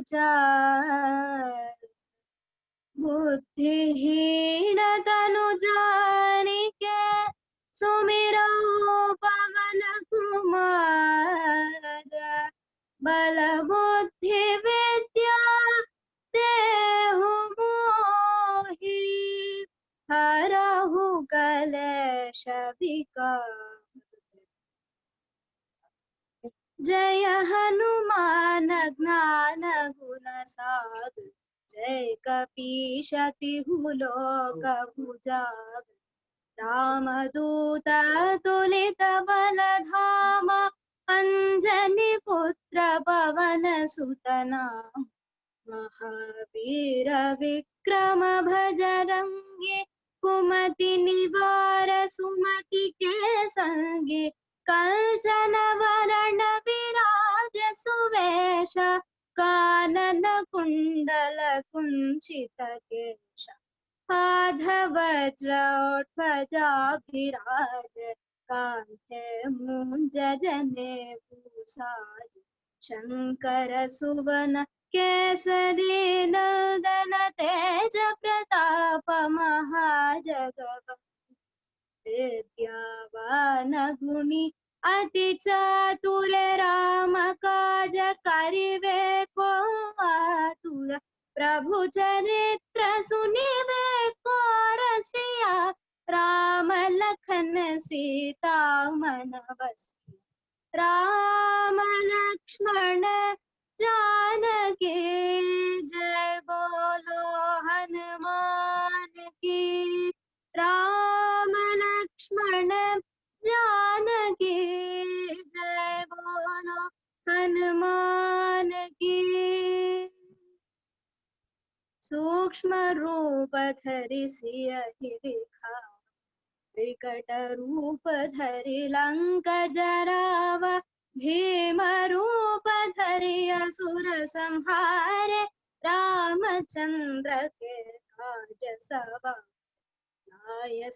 Phalachar Buddhihina Tanu Janike Sumira Pavana Kumara Bala Buddhi Vidya Dehu Mohi Harahu Kalesha Vikar Jaya Hanumana Gnana Guna Sagar Jai Kapishati Huloka Bhujag Ramaduta Tulita Baladhama Anjani Putra Pavana Sutana Mahavira Vikrama Bhajarangi Kumati Nivara Sumati Ke Sangi Kanchana Varana Viraja Suvesha Kanana Kundala Kunchita Kesha Adhavajra Utvaja Viraj Kanthe Munja Jane Pusaj Shankara Suvana Kesari Naldana Teja Pratapa Mahajagava Vidyavana Guni Ati Chature Rama Kaja Karive Ko Atura Prabhu Charitra Sunive Ko Rasiya Rama Lakhan Sita Manavasi Rama Lakshmana Janaki Jai Bolo Hanuman Ki Rama Lakshmana Janaki Jai Bolo Hanuman Ki Sukshma Rupa Dhari Siya Hi Dikha विकट रूप धरि लंका जरावा भीम रूप धरि असुर संहारे रामचंद्र के काज सवार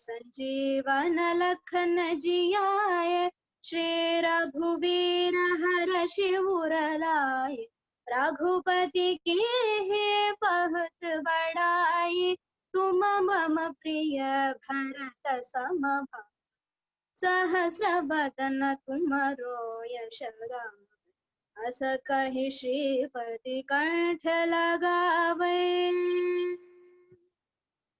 संजीवन लखन जियाए श्री रघुवीर हर्षि उर लाए रघुपति की हे बहुत बड़ाई तुम मम प्रिय भरत समभाव सहस्र बदन तुमरो यश गान अस कहि श्रीपति कंठ लगावे।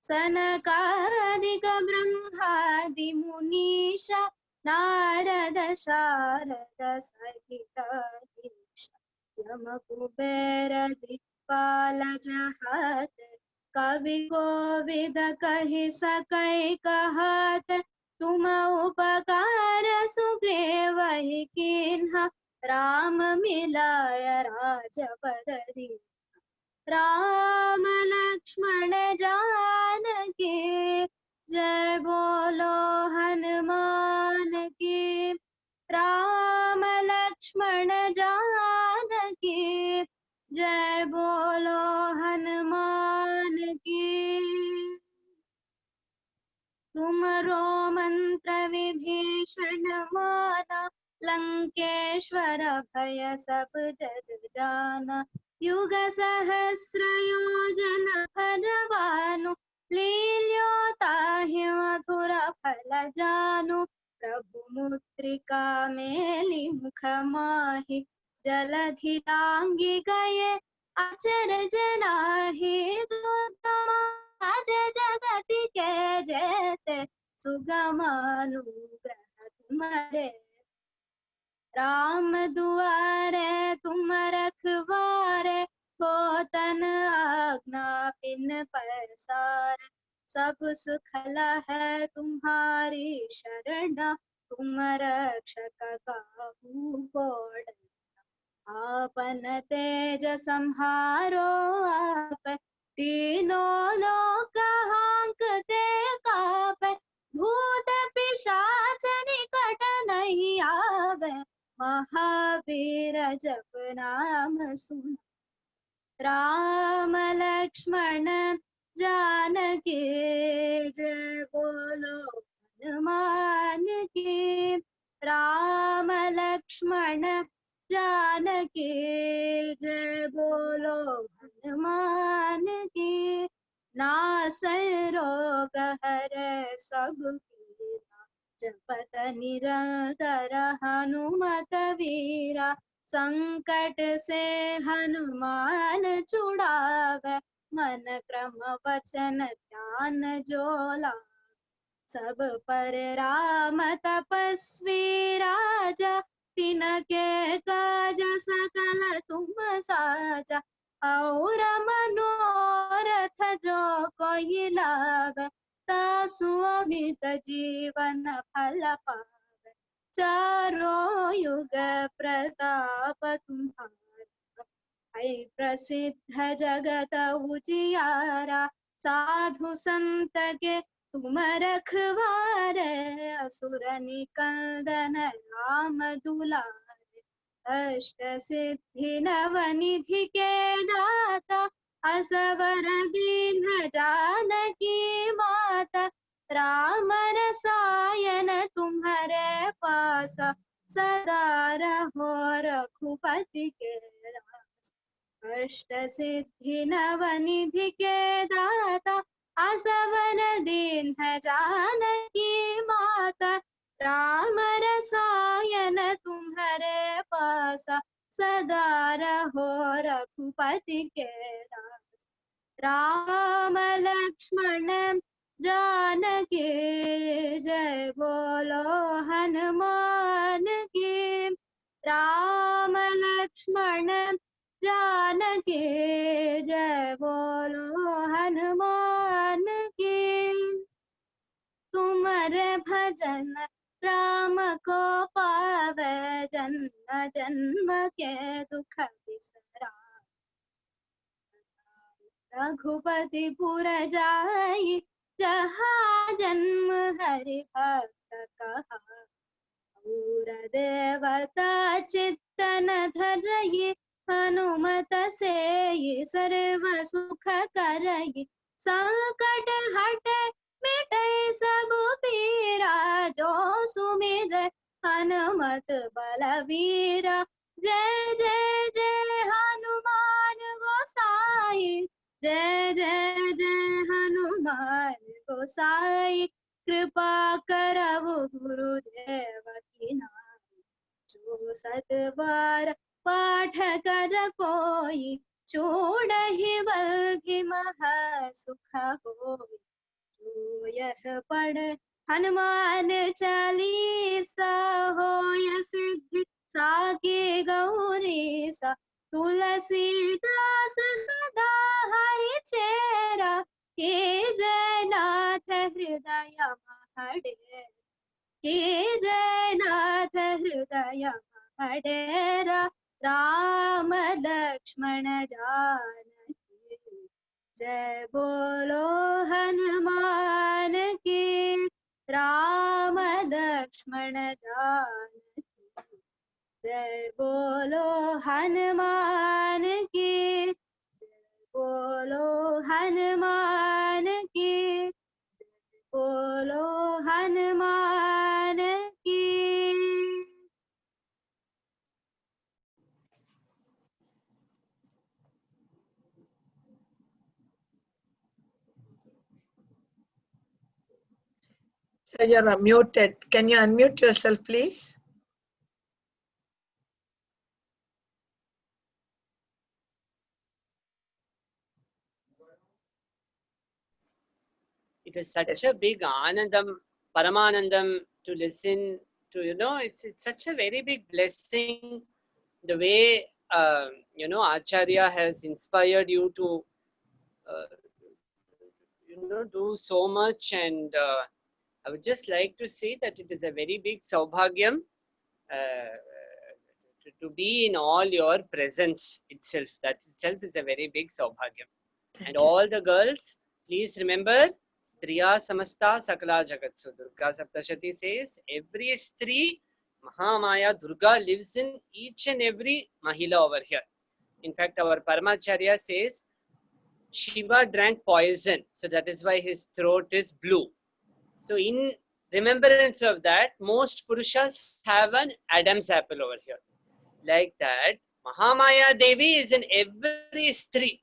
सनकादिक ब्रह्मादि मुनीषा नारद शारद सहित ईशा यम कुबेर दिक्पाल जहात कवि कोविद कहि सकै कहत तुम उपकार सुग्रीव कीन्हा राम मिलाय राजपद दीन्हा। राम लक्ष्मण जानकी जय बोलो हनुमान की। राम लक्ष्मण जानकी जय बोलो हनुमान की। तुमरो मंत्र विभीषण माना लंकेश्वर भय सब जग जाना। युग सहस्र योजन फलवानु लील्योताहि मधुर फल जानु। प्रभु मुद्रिका मेलि मुख माहि जलधि लांघि गए अचरज नाही। दुर्गम काज जगति के जेते सुगम अनुग्रह तुम्हारे। राम दुआरे तुम रखवारे होतन आज्ञा बिन पैसार। सब सुखल है तुम्हारी शरण तुम रक्षक काहू को डरना। आपन तेज संहारो आप तीनों लोक हांकते कापे। भूत पिशाच निकट नहीं आवे महावीर जप नाम सुन। राम लक्ष्मण जानकी जय बोलो हनुमान की। राम लक्ष्मण जानकी जय बोलो हनुमान की। नासै रोग हरै सब पीरा जपत निरंतर हनुमत वीरा। संकट से हनुमान छुड़ावे मन क्रम वचन ध्यान जो लावे। सब पर राम तपस्वी राजा तिनके काज सकल तुम साजा। और मनोरथ जो कोई लावे तासु अमित जीवन फल पावे। चारों युग प्रताप तुम्हारा है प्रसिद्ध जगत उजियारा। साधु संत के तुम रखवारे असुर निकंदन राम दुलारे। अष्ट सिद्धि नव निधि के दाता असवर दीन जानकी माता। राम रसायन तुम्हारे पासा सदा रहो रघुपति के दास। अष्ट सिद्धि नव निधि के दाता असवर दीन जानकी माता। राम रसायन तुम्हारे पासा सदा रहो रघुपति के दास। राम लक्ष्मण जानकी जय बोलो हनुमान की। राम लक्ष्मण जानकी जय बोलो हनुमान की। तुमरे भजन राम को पावे जन्म जन्म के दुख बिसरा। रघुपति पुर जाई जहाँ जन्म हरि भक्त कहा। और देवता चित्तन धरई हनुमत से सर्व सुख करई। संकट हटे मिटे सब पीरा जो सुमिर हनुमत बलवीरा। जय जय जय हनुमान गोसाई जय जय जय हनुमान गोसाई। कृपा करव गुरुदेव की नाई जो सत बार पाठ कर कोई छोड़हि बल्कि महा सुख होई। जो यह पढ़ हनुमान चालीसा होय सिद्धि साकी गौरीसा। तुलसीदास सदा हरि चेरा हे जयनाथ हृदय महडेरा। हे जयनाथ हृदय महडेरा। राम लक्ष्मण जानकी जय बोलो हनुमान की। राम लक्ष्मण जानकी जय बोलो हनुमान की। जय बोलो हनुमान की। जय बोलो हनुमान की। So you're muted. Can you unmute yourself, please? It is such a big anandam, paramanandam to listen to, it's such a very big blessing the way, Acharya has inspired you to, do so much. And I would just like to say that it is a very big saubhagyam to be in all your presence itself. That itself is a very big saubhagyam. And all the girls, please remember, Striya Samasta Sakala Jagatsu. Durga Saptashati says, every Stri, Mahamaya Durga lives in each and every Mahila over here. In fact, our Paramacharya says, Shiva drank poison, so that is why his throat is blue. So in remembrance of that, most Purushas have an Adam's apple over here. Like that, Mahamaya Devi is in every Stri.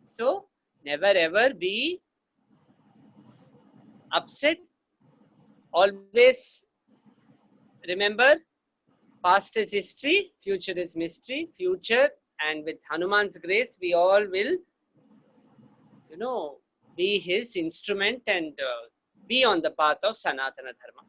So never ever be upset. Always remember, past is history, future is mystery. Future, and with Hanuman's grace, we all will, be his instrument and be on the path of Sanatana Dharma.